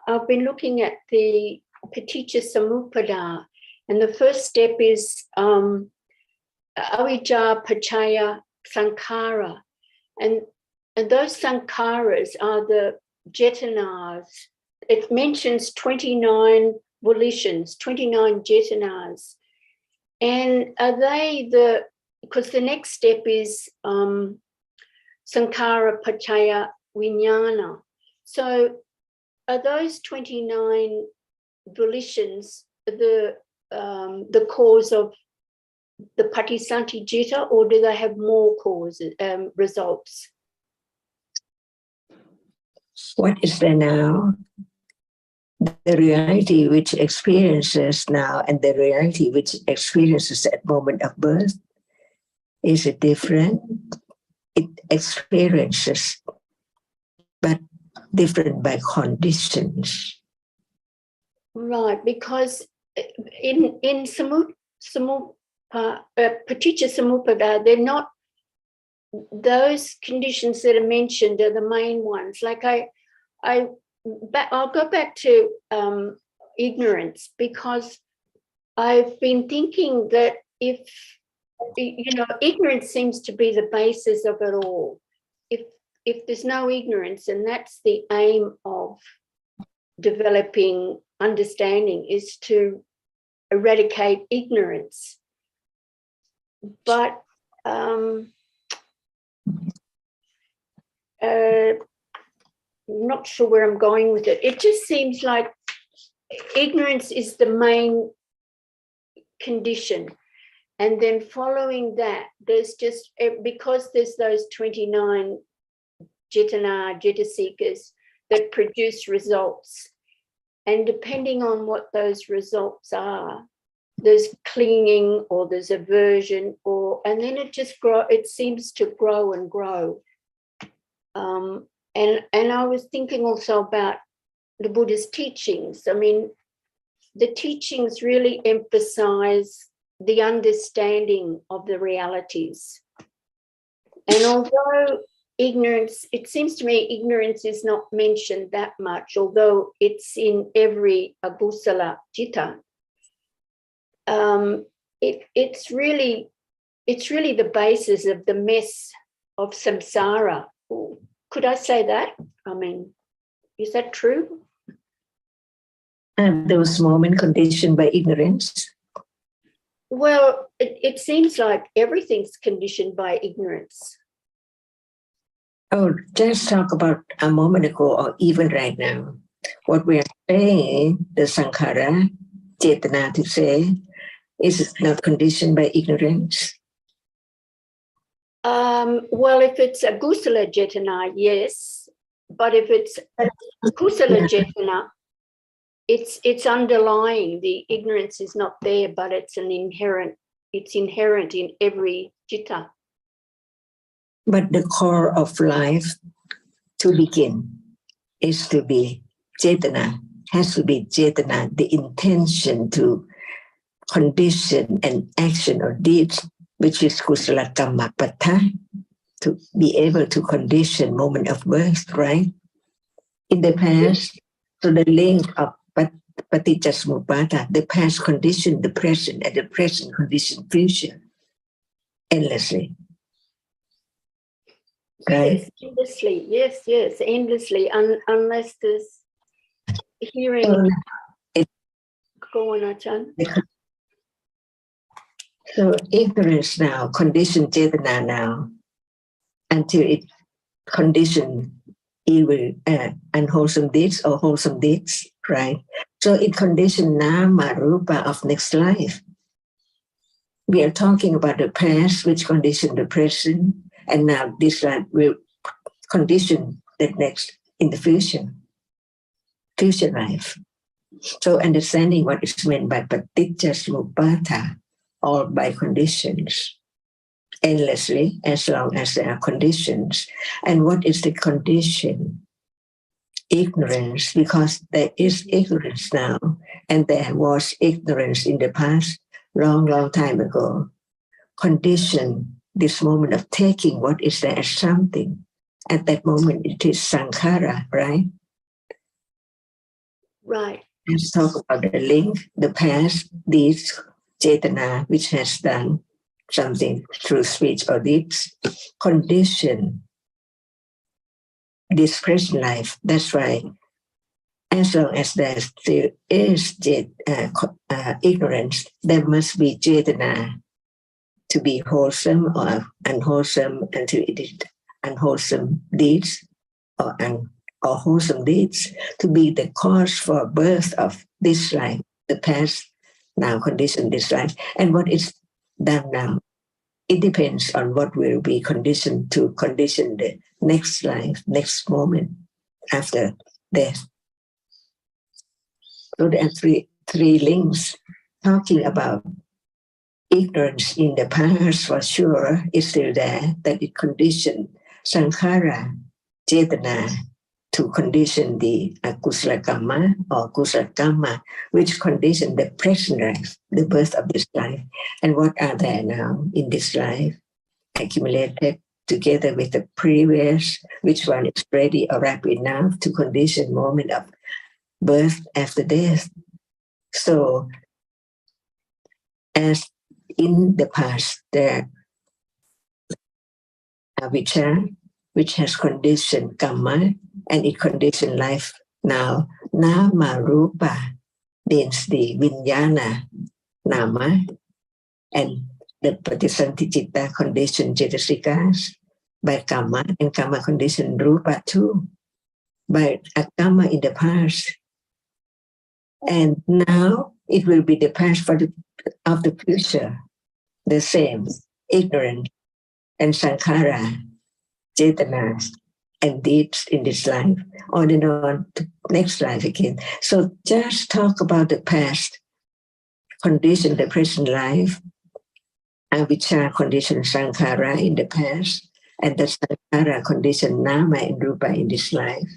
I've been looking at the Paticca Samuppada, and the first step is Avijja Pachaya Sankhara, and those sankharas are the jetanas. It mentions 29 volitions, 29 jetanas, and are they because the next step is Sankhara Pachaya Vijnana. So are those 29 volitions the cause of the Patisantijita, or do they have more causes, results? What is there now? The reality which experiences now and the reality which experiences at moment of birth, is it different? It experiences, but different by conditions. Right, because in Paticca Samuppada, they're not, those conditions that are mentioned are the main ones. Like I'll go back to ignorance, because I've been thinking that if, ignorance seems to be the basis of it all. If there's no ignorance, and that's the aim of developing understanding, is to eradicate ignorance. But not sure where I'm going with it. It just seems like ignorance is the main condition. And then following that, there's just, because there's those 29 jetasikas that produce results. And depending on what those results are, there's clinging or there's aversion, and then it seems to grow and grow. And I was thinking also about the Buddha's teachings. I mean, the teachings really emphasize the understanding of the realities. And although ignorance, it seems to me ignorance is not mentioned that much, although it's in every agusala citta. It's really the basis of the mess of samsara. Could I say that? I mean, is that true? Those moments conditioned by ignorance. Well, it seems like everything's conditioned by ignorance. Oh, just talk about a moment ago or even right now. What we are saying, the sankhara, cetana to say, is not conditioned by ignorance. Well, if it's a gusala cetana, yes. But if it's kusala cetana, it's underlying. The ignorance is not there, but it's inherent in every citta. But the core of life to begin is to be cetana, has to be cetana, the intention to condition an action or deed, which is kusala kamma pattha, to be able to condition moment of birth, right? In the past, so the link of paticcasamuppada, the past condition, the present, and the present condition future, endlessly. Right? Yes, endlessly, unless there's hearing. Go on, Ajahn. So ignorance now, condition cetana now, until it condition evil, unwholesome deeds or wholesome deeds, right? So it condition nama rupa of next life. We are talking about the past, which conditioned the present, and now this life will condition the next in the future life. So understanding what is meant by paticcasamuppada, or by conditions, endlessly, as long as there are conditions. And what is the condition? Ignorance, because there is ignorance now, and there was ignorance in the past, long time ago. Condition this moment of taking what is there as something. At that moment, it is sankhara, right? Right. Let's talk about the link, the past, deeds, cetana, which has done something through speech or deeds, condition this present life. That's why, as long as there still is ignorance, there must be cetana to be wholesome or unwholesome until it is unwholesome deeds or wholesome deeds to be the cause for birth of this life, the past now condition this life. And what is done now, it depends on what will be conditioned to condition the next life, next moment after death. So there are three links talking about ignorance in the past, for sure, is still there, that it conditioned sankhara, cetana, to condition the kusala kamma or kusala kamma, which condition the present life, the birth of this life. And what are there now in this life, accumulated together with the previous, which one is ready or rapid enough to condition moment of birth after death. So, as in the past, there avijja, which has conditioned kamma, and it conditioned life now. Nama rupa means the vijnana nama, and the patisanti citta conditioned cetasikas by kamma, and kamma conditioned rupa too, by a kamma in the past. And now it will be the past of the future, the same, ignorance and sankhara, cetana, and deeds in this life, on and on to next life again. So just talk about the past, condition the present life, avijja condition sankhara in the past, and the sankhara condition nama and rupa in this life.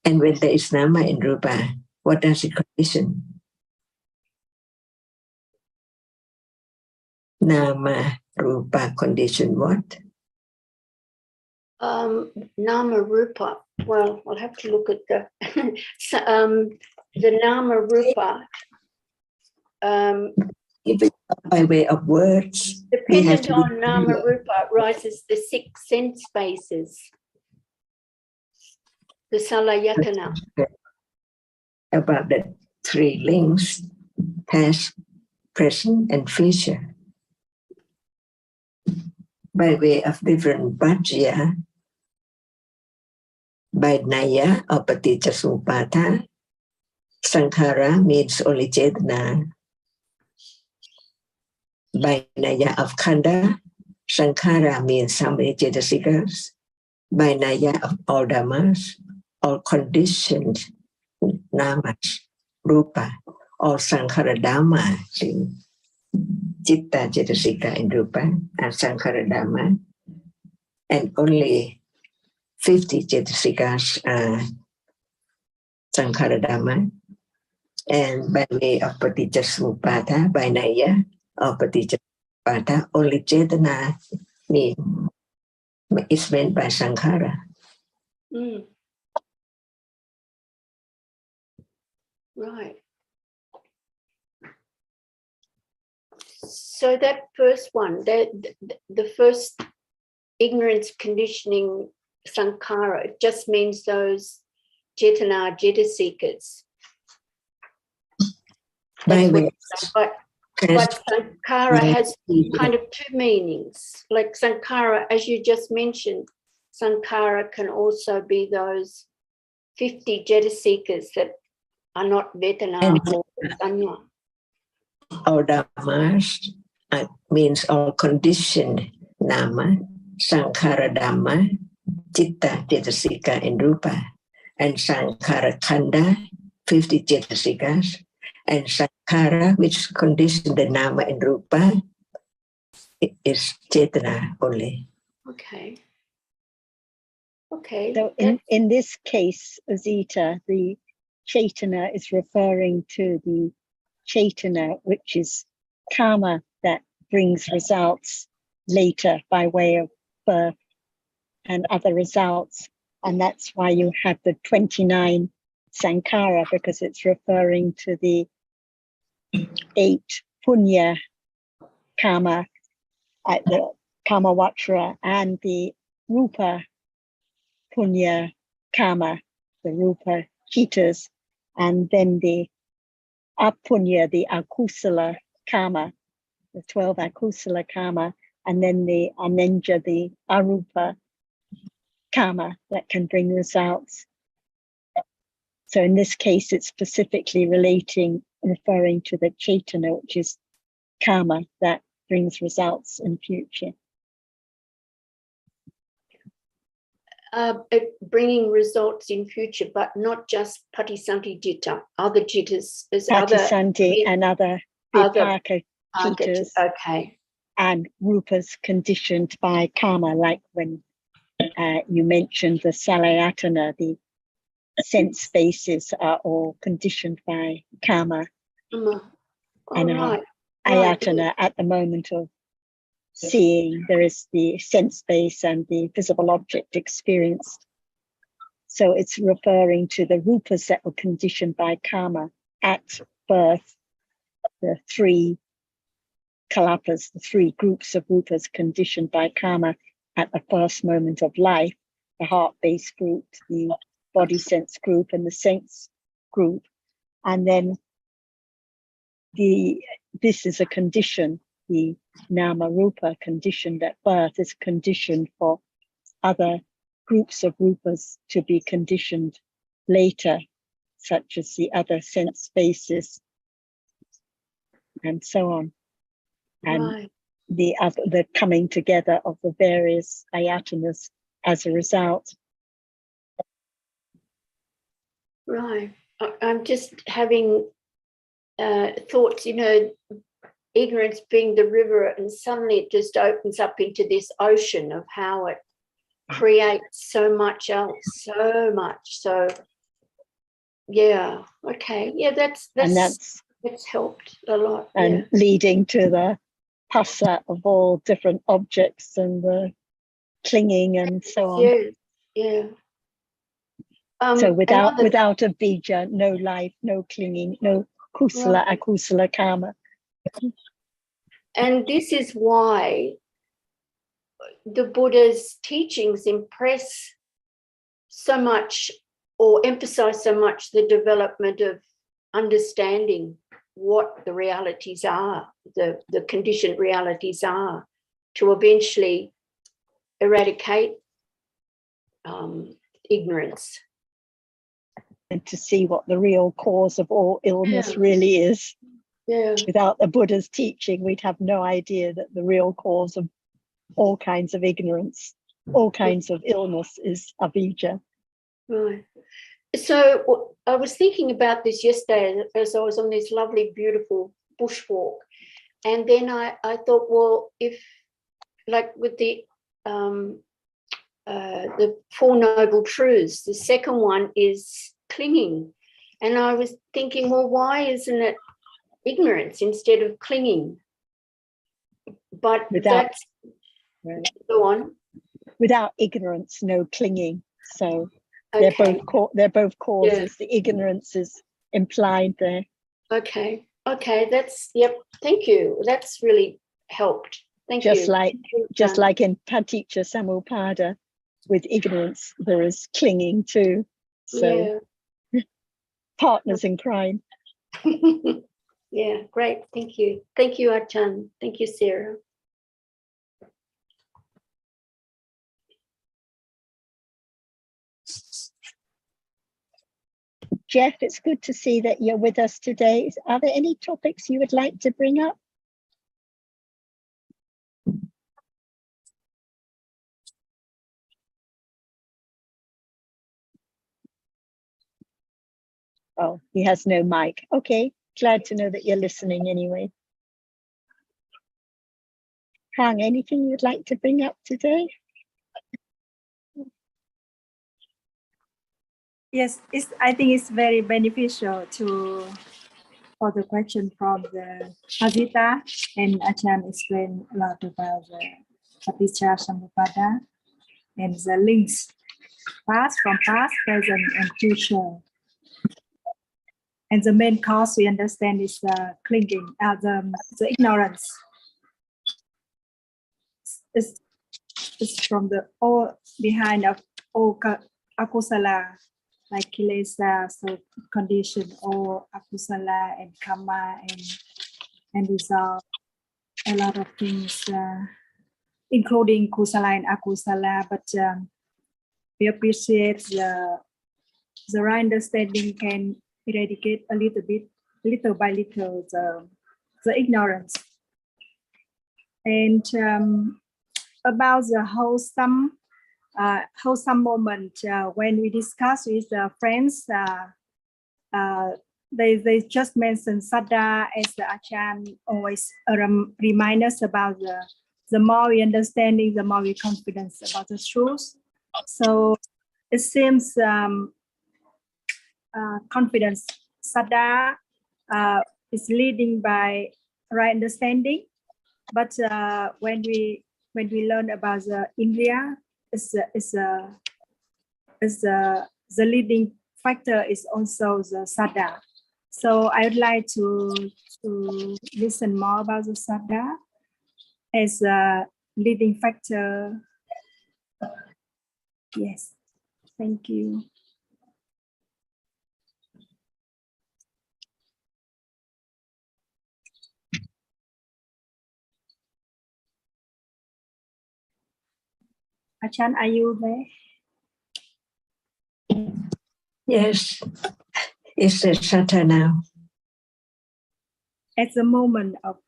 And when there is nama and rupa, What does it condition? Nama rupa condition what? Nama rupa. Well, I'll have to look at the the nama rupa. If it by way of words, Dependent on nama rupa rises the 6 sense spaces. The salayatana. About the 3 links, past, present, and future. By way of different bhajya, by naya or paticca sankhara means only cetana. By naya of khanda, sankhara means so many cetasikas. By naya of all dhammas, all conditioned namas, rupa, all sankhara dhamma, citta, cetasika, and rupa, and sankhara dhamma, and only 50 cetasikas are sankhara dhamma. And by way of paticca by naya or paticca only cetana is meant by sankhara. Right. So that first one, the first ignorance conditioning sankhara, it just means those cetana, cetasikas. But sankhara has kind of 2 meanings. Like sankhara, as you just mentioned, sankhara can also be those 50 cetasikas that are not vetana or sanya. All dhammas means all conditioned nama, sankhara dhamma, citta, cetasika, and rupa. And sankhara khanda, 50 cetasikas. And sankhara, which condition the nama and rupa, is cetana only. Okay. Okay. So in this case, Azita, the cetana is referring to the cetana, which is karma that brings results later by way of birth and other results. And that's why you have the 29 sankhara, because it's referring to the 8 punya karma, the karma vachra, and the rupa punya karma, the rupa citas, and then the apunya, the akusala karma, the 12 akusala karma, and then the anenja, the arupa karma that can bring results. So in this case, it's specifically referring to the cetana, which is karma that brings results in future. Bringing results in future, but not just patisanti jitta, other jittas. Patisanti and other vipaka jittas. Okay. And rupas conditioned by karma, like when you mentioned the salayatana, the sense spaces are all conditioned by karma. And right. ayatana, at the moment of seeing, there is the sense space and the visible object experienced. So it's referring to the rupas that were conditioned by karma at birth, the 3 kalapas, the 3 groups of rupas conditioned by karma at the first moment of life, the heart-based group, the body sense group, and the sense group. And then this is a condition, the nama rupa conditioned at birth is conditioned for other groups of rupas to be conditioned later, such as the other sense spaces and so on. And the coming together of the various ayatanas as a result. Right. I'm just having thoughts, ignorance being the river, and suddenly it just opens up into this ocean of how it creates so much else, so much. So Yeah. Okay. Yeah, that's helped a lot. And leading to the passa of all different objects and the clinging and so on. Yeah. Yeah. So without a bija, no life, no clinging, no kusala, akusala karma. And this is why the Buddha's teachings impress so much or emphasize so much the development of understanding what the realities are, the conditioned realities are, to eventually eradicate ignorance. And to see what the real cause of all illness really is. Yeah. Without the Buddha's teaching, we'd have no idea that the real cause of all kinds of ignorance, all kinds of illness is avijja. Right. So I was thinking about this yesterday as I was on this lovely, beautiful bushwalk. And then I thought, well, if like with the Four Noble Truths, the second one is clinging. And I was thinking, well, why isn't it ignorance instead of clinging? But that's, go on. Without ignorance, no clinging. So okay. they're both causes. Yeah. The ignorance is implied there. Okay. That's, yep. Thank you. That's really helped. Thank you. Just like in Paticca Samuppada, with ignorance, there is clinging too. So partners in crime. Yeah, great. Thank you. Thank you, Achan. Thank you, Sarah. Jeff, it's good to see that you're with us today. Are there any topics you would like to bring up? Oh, he has no mic. Okay, glad to know that you're listening anyway. Hang, anything you'd like to bring up today? Yes, I think it's very beneficial for the question from the Hazita, and Achan explained a lot about the Paticca Samuppada and the links past, present, and future. And the main cause we understand is the clinging, the ignorance. It's from the all behind of all akusala, like kilesa, so condition, or akusala and karma, and resolve a lot of things, including kusala and akusala. But we appreciate the right understanding can eradicate a little bit, little by little, the ignorance. And about the wholesome moment, when we discuss with friends, they just mentioned Saddha, as the Achan always remind us about the more we understanding, the more we confidence about the truth. So it seems confidence, Saddha, is leading by right understanding. But when we learn about the Indriya, the leading factor is also the Saddha. So I would like to listen more about the Saddha as a leading factor. Yes, thank you. Achan, are you there? Yes, it's a Saddha now. At the moment of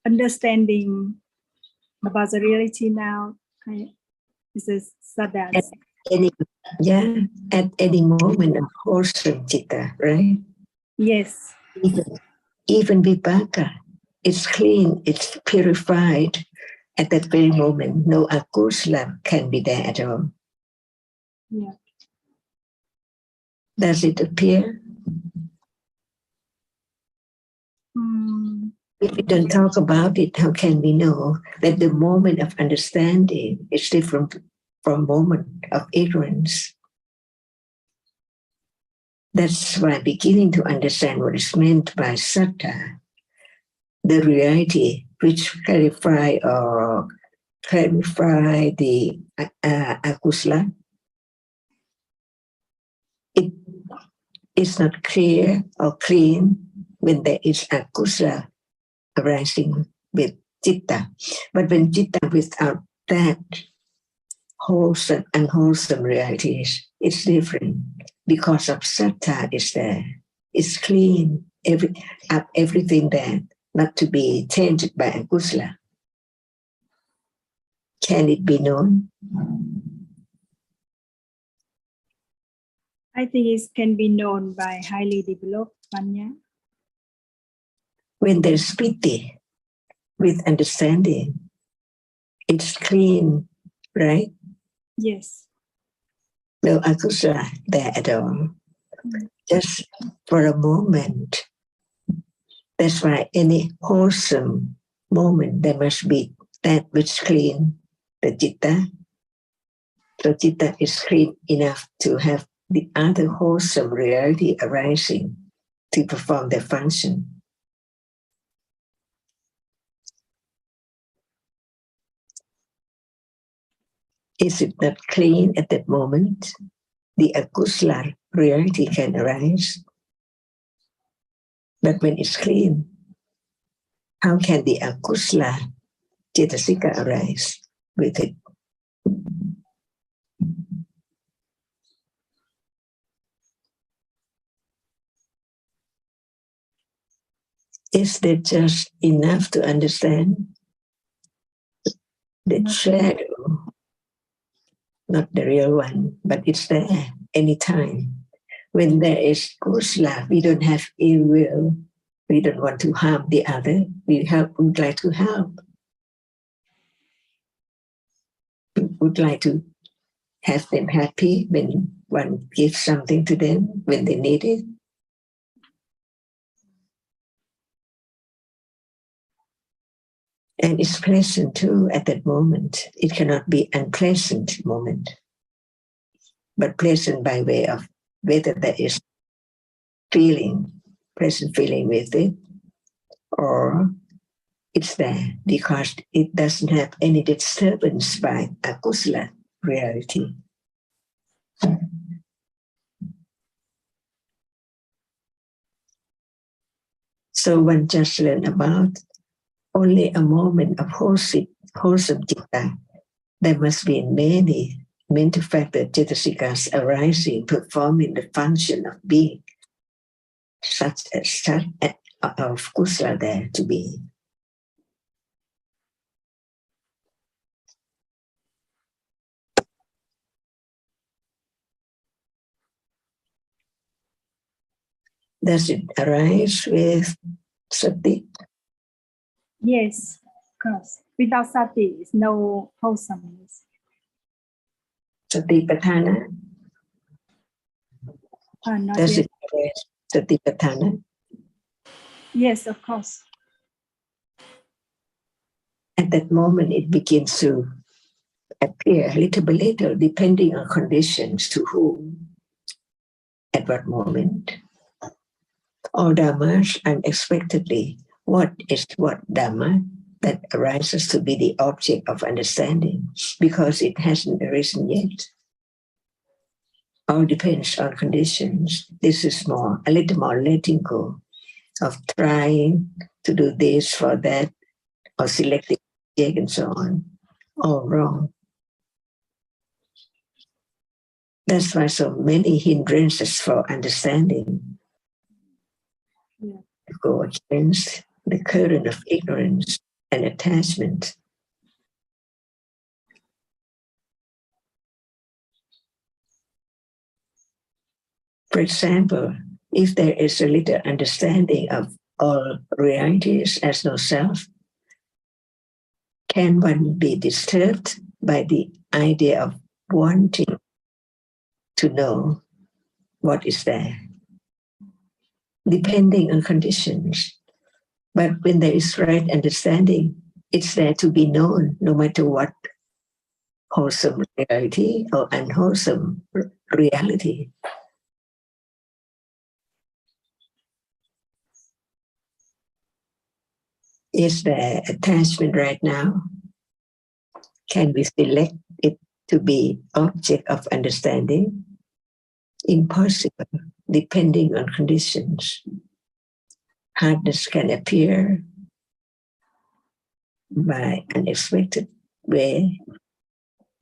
understanding about the reality now, is a Saddha. At any moment of wholesome citta, right? Yes. Even vipaka, it's clean, it's purified. At that very moment, no akusala can be there at all. Yeah. Does it appear? If we don't talk about it, how can we know that the moment of understanding is different from moment of ignorance? That's why beginning to understand what is meant by sattva, the reality which clarify the akusala, it is not clear or clean when there is akusala arising with citta. But when citta without that wholesome and unwholesome realities, it's different because of sattva is there. It's clean, everything there, not to be tainted by akusala. Can it be known? I think it can be known by highly developed panya. When there's piti with understanding, it's clean, right? Yes. No akusala there at all. Just for a moment. That's why any wholesome moment, there must be that which clean the citta. So citta is clean enough to have the other wholesome reality arising to perform their function. Is it not clean at that moment? The akusala reality can arise. But when it's clean, how can the akusala cetasika arise with it? Is there just enough to understand the shadow, not the real one, but it's there anytime. When there is kusala, we don't have ill will. We don't want to harm the other. We would like to help. We would like to have them happy when one gives something to them when they need it. And it's pleasant too at that moment. It cannot be unpleasant moment, but pleasant by way of whether there is feeling, pleasant feeling with it, or it's there because it doesn't have any disturbance by akusala reality. So one just learned about only a moment of wholesome citta. There must be many mental factor cetasikas arising, performing the function of being, such of kusala there to be. Does it arise with sati? Yes, of course. Without sati, it's no wholesomeness. Satipatthana? Not Does yet. it arise satipatthana? Yes, of course. At that moment, it begins to appear little by little, depending on conditions, to whom, at what moment. All dhammas unexpectedly. What is what dhamma that arises to be the object of understanding because it hasn't arisen yet? All depends on conditions. This is a little more letting go of trying to do this for that or selecting and so on. All wrong. That's why so many hindrances for understanding go against the current of ignorance and attachment. For example, if there is a little understanding of all realities as no self, can one be disturbed by the idea of wanting to know what is there, depending on conditions. But when there is right understanding, it's there to be known, no matter what wholesome reality or unwholesome reality. Is there attachment right now? Can we select it to be object of understanding? Impossible, depending on conditions. Hardness can appear by unexpected way,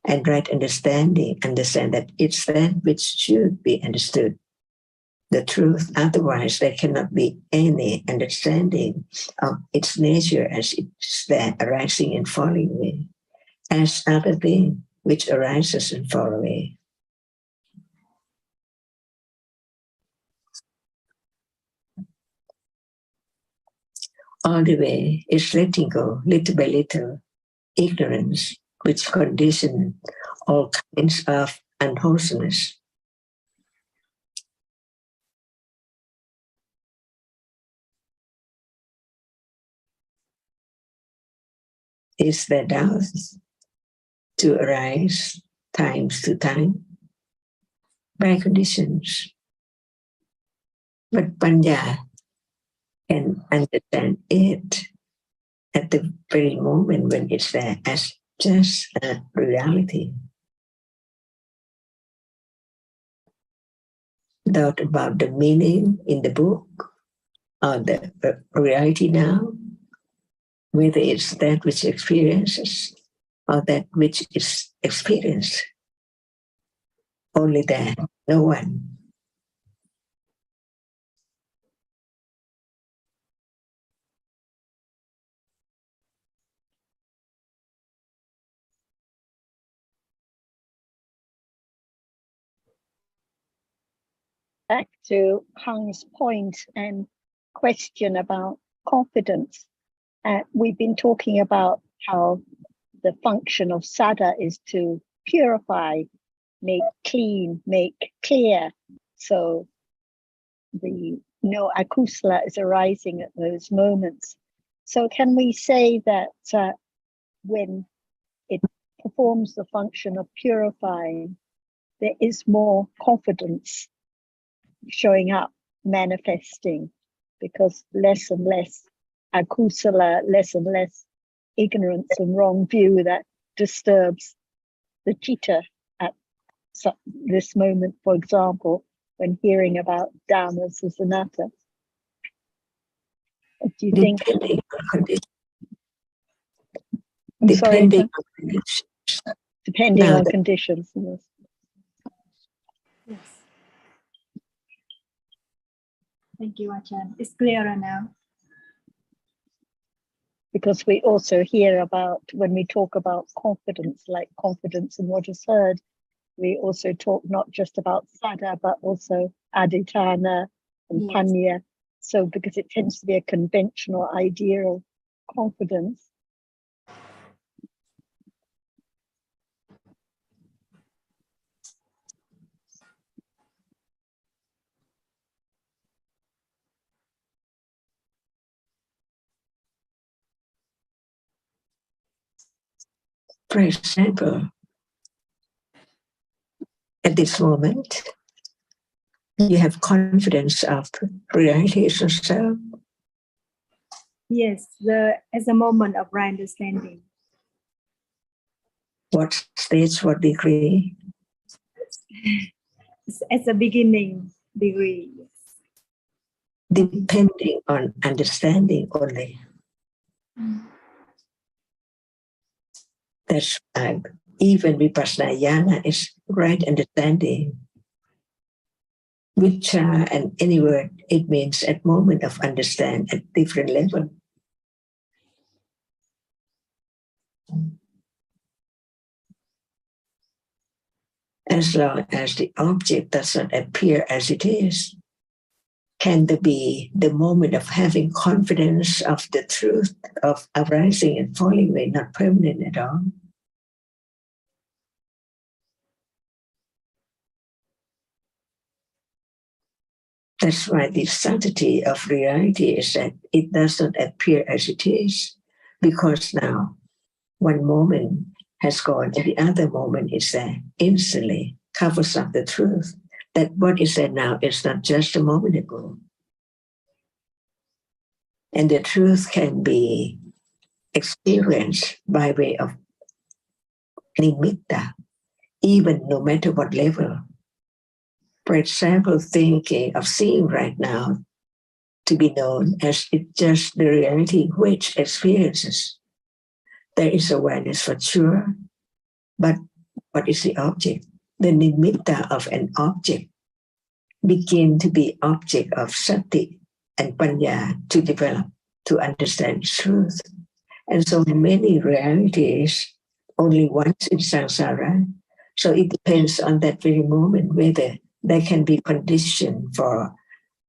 and right understanding, understand that it's that which should be understood, the truth. Otherwise, there cannot be any understanding of its nature as it's there, arising and falling away, as other thing which arises and fall away. All the way is letting go, little by little, ignorance, which condition all kinds of unwholesomeness. Is the doubt to arise times to time by conditions. But Panya can understand it at the very moment when it's there as just a reality. Doubt about the meaning in the book or the reality now, whether it's that which experiences or that which is experienced. Only that, no one. Back to Hang's point and question about confidence. We've been talking about how the function of sada is to purify, make clean, make clear. So the no akusala is arising at those moments. So can we say that when it performs the function of purifying, there is more confidence showing up, manifesting, because less and less akusala, less and less ignorance and wrong view that disturbs the citta at this moment, for example, when hearing about dhammas as anatta. Do you think? Depending on conditions. Depending on conditions. Depending on conditions. Yes. Yes. Thank you, Achan. It's clearer now. Because we also hear about, when we talk about confidence, like confidence in what is heard, we also talk not just about sada, but also aditana and Yes. panya. So because it tends to be a conventional idea of confidence. For example, at this moment, you have confidence of realization of self. Yes, as a moment of right understanding. What stage, what degree? As a beginning degree. Yes. Depending on understanding only. That's why even Vipassana Jnana is right understanding. Vichara and any word, it means at moment of understand at different level. As long as the object does not appear as it is, can there be the moment of having confidence of the truth of arising and falling away, not permanent at all? That's why the subtlety of reality is that it does not appear as it is, because now one moment has gone and the other moment is there, instantly covers up the truth that what is there now is not just a moment ago. And the truth can be experienced by way of nimitta, even no matter what level. For example, thinking of seeing right now to be known as it's just the reality which experiences. There is awareness for sure, but what is the object? The nimitta of an object begin to be object of sati and panya to develop, to understand truth. And so many realities only once in samsara. So it depends on that very moment whether there can be condition for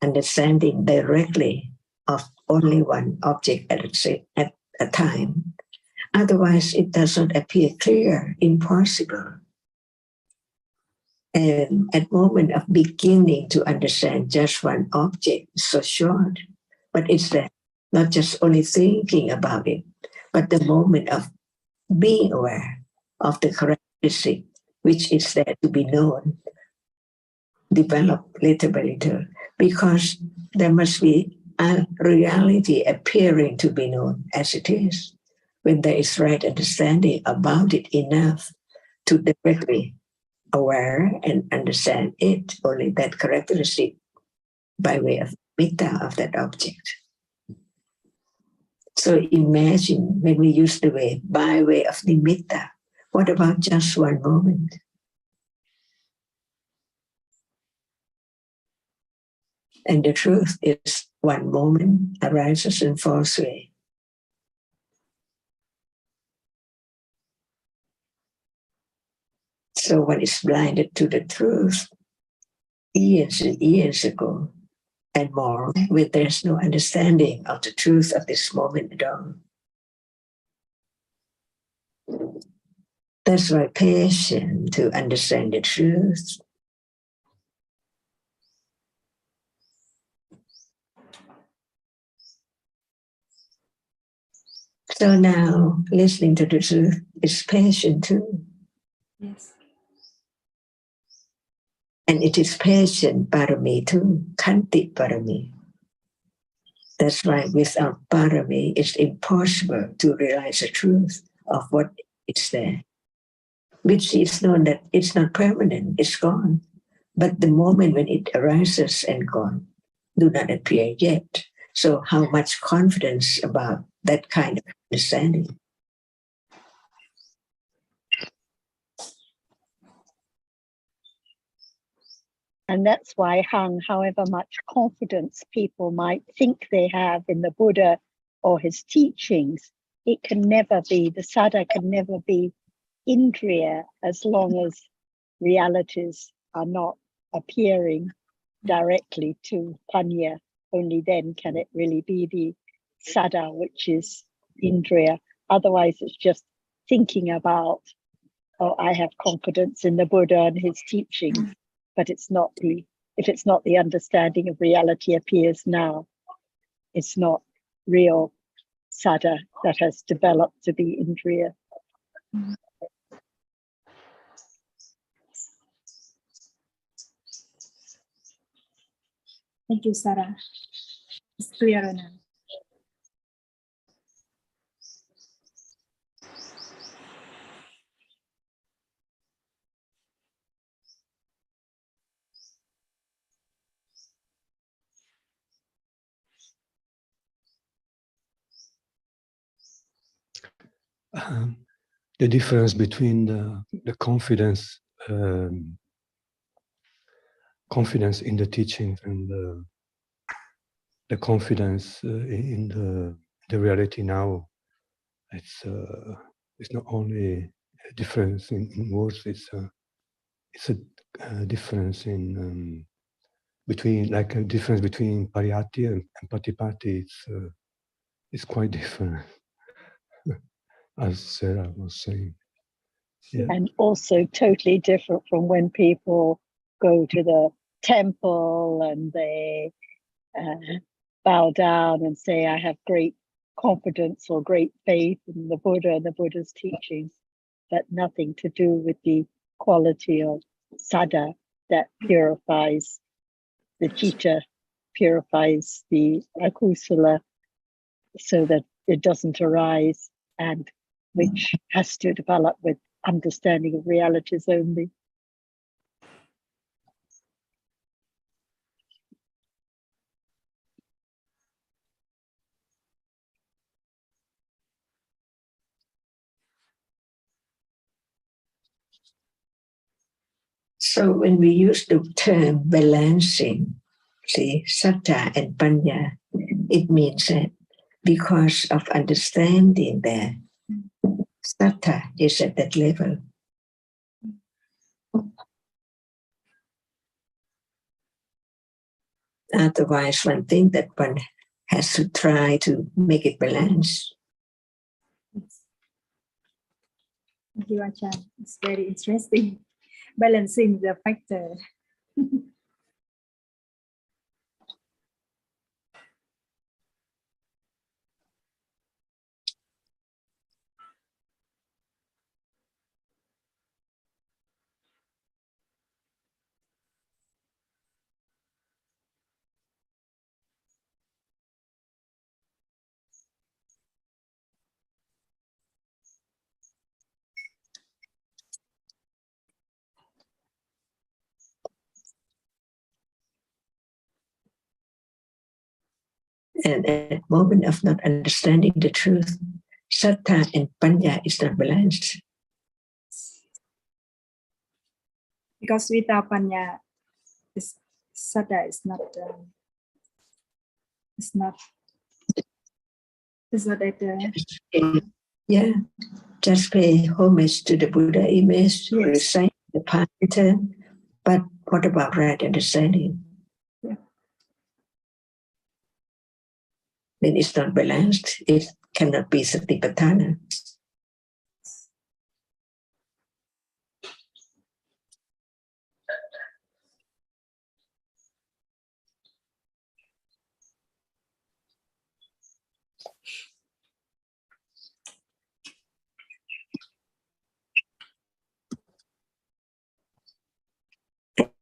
understanding directly of only one object at a time. Otherwise, it doesn't appear clear, impossible. And at moment of beginning to understand just one object, so short, but it's that not just only thinking about it, but the moment of being aware of the characteristic which is there to be known, develop little by little, because there must be a reality appearing to be known as it is. When there is right understanding about it enough to directly aware and understand it, only that characteristic by way of metta of that object. So imagine when we use the way by way of nimitta, what about just one moment? And the truth is one moment arises and falls away. So one is blinded to the truth years and years ago and more, when there's no understanding of the truth of this moment at all. That's why patience to understand the truth. So now listening to the truth is patient too. Yes. And it is patient parami too, khanti parami. That's why without parami, it's impossible to realize the truth of what is there. Which is known that it's not permanent, it's gone. But the moment when it arises and gone do not appear yet. So how much confidence about that kind of understanding? And that's why, Hang, however much confidence people might think they have in the Buddha or his teachings, it can never be, the sada can never be Indriya as long as realities are not appearing directly to Panya. Only then can it really be the sada, which is Indriya. Otherwise, it's just thinking about, oh, I have confidence in the Buddha and his teachings. But it's not the, if it's not the understanding of reality appears now, it's not real sada that has developed to be Indriya. Thank you, Sarah. It's clear now. The difference between the confidence confidence in the teaching and the confidence in the reality now, it's not only a difference in words, it's a difference in between, like a difference between pariyatti and patipatti. It's quite different, as Sarah was saying. Yeah. And also totally different from when people go to the temple and they bow down and say, I have great confidence or great faith in the Buddha and the Buddha's teachings, but nothing to do with the quality of sada that purifies the citta, purifies the akusala so that it doesn't arise, and which has to develop with understanding of realities only. So when we use the term balancing, see, sattva and panya, it means that because of understanding there, sattva is at that level. Otherwise, one thinks that one has to try to make it balance. Thank you, Ajahn. It's very interesting. Balancing the factor. And at the moment of not understanding the truth, sattva and panya is not balanced. Because without panya, sattva is not at Yeah, just pay homage to the Buddha image, Yes. recite the pattern, but what about right understanding? Yeah. When it's not balanced, it cannot be satipatthana.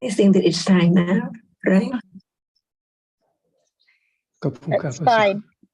I think that it's time now, right? It's fine.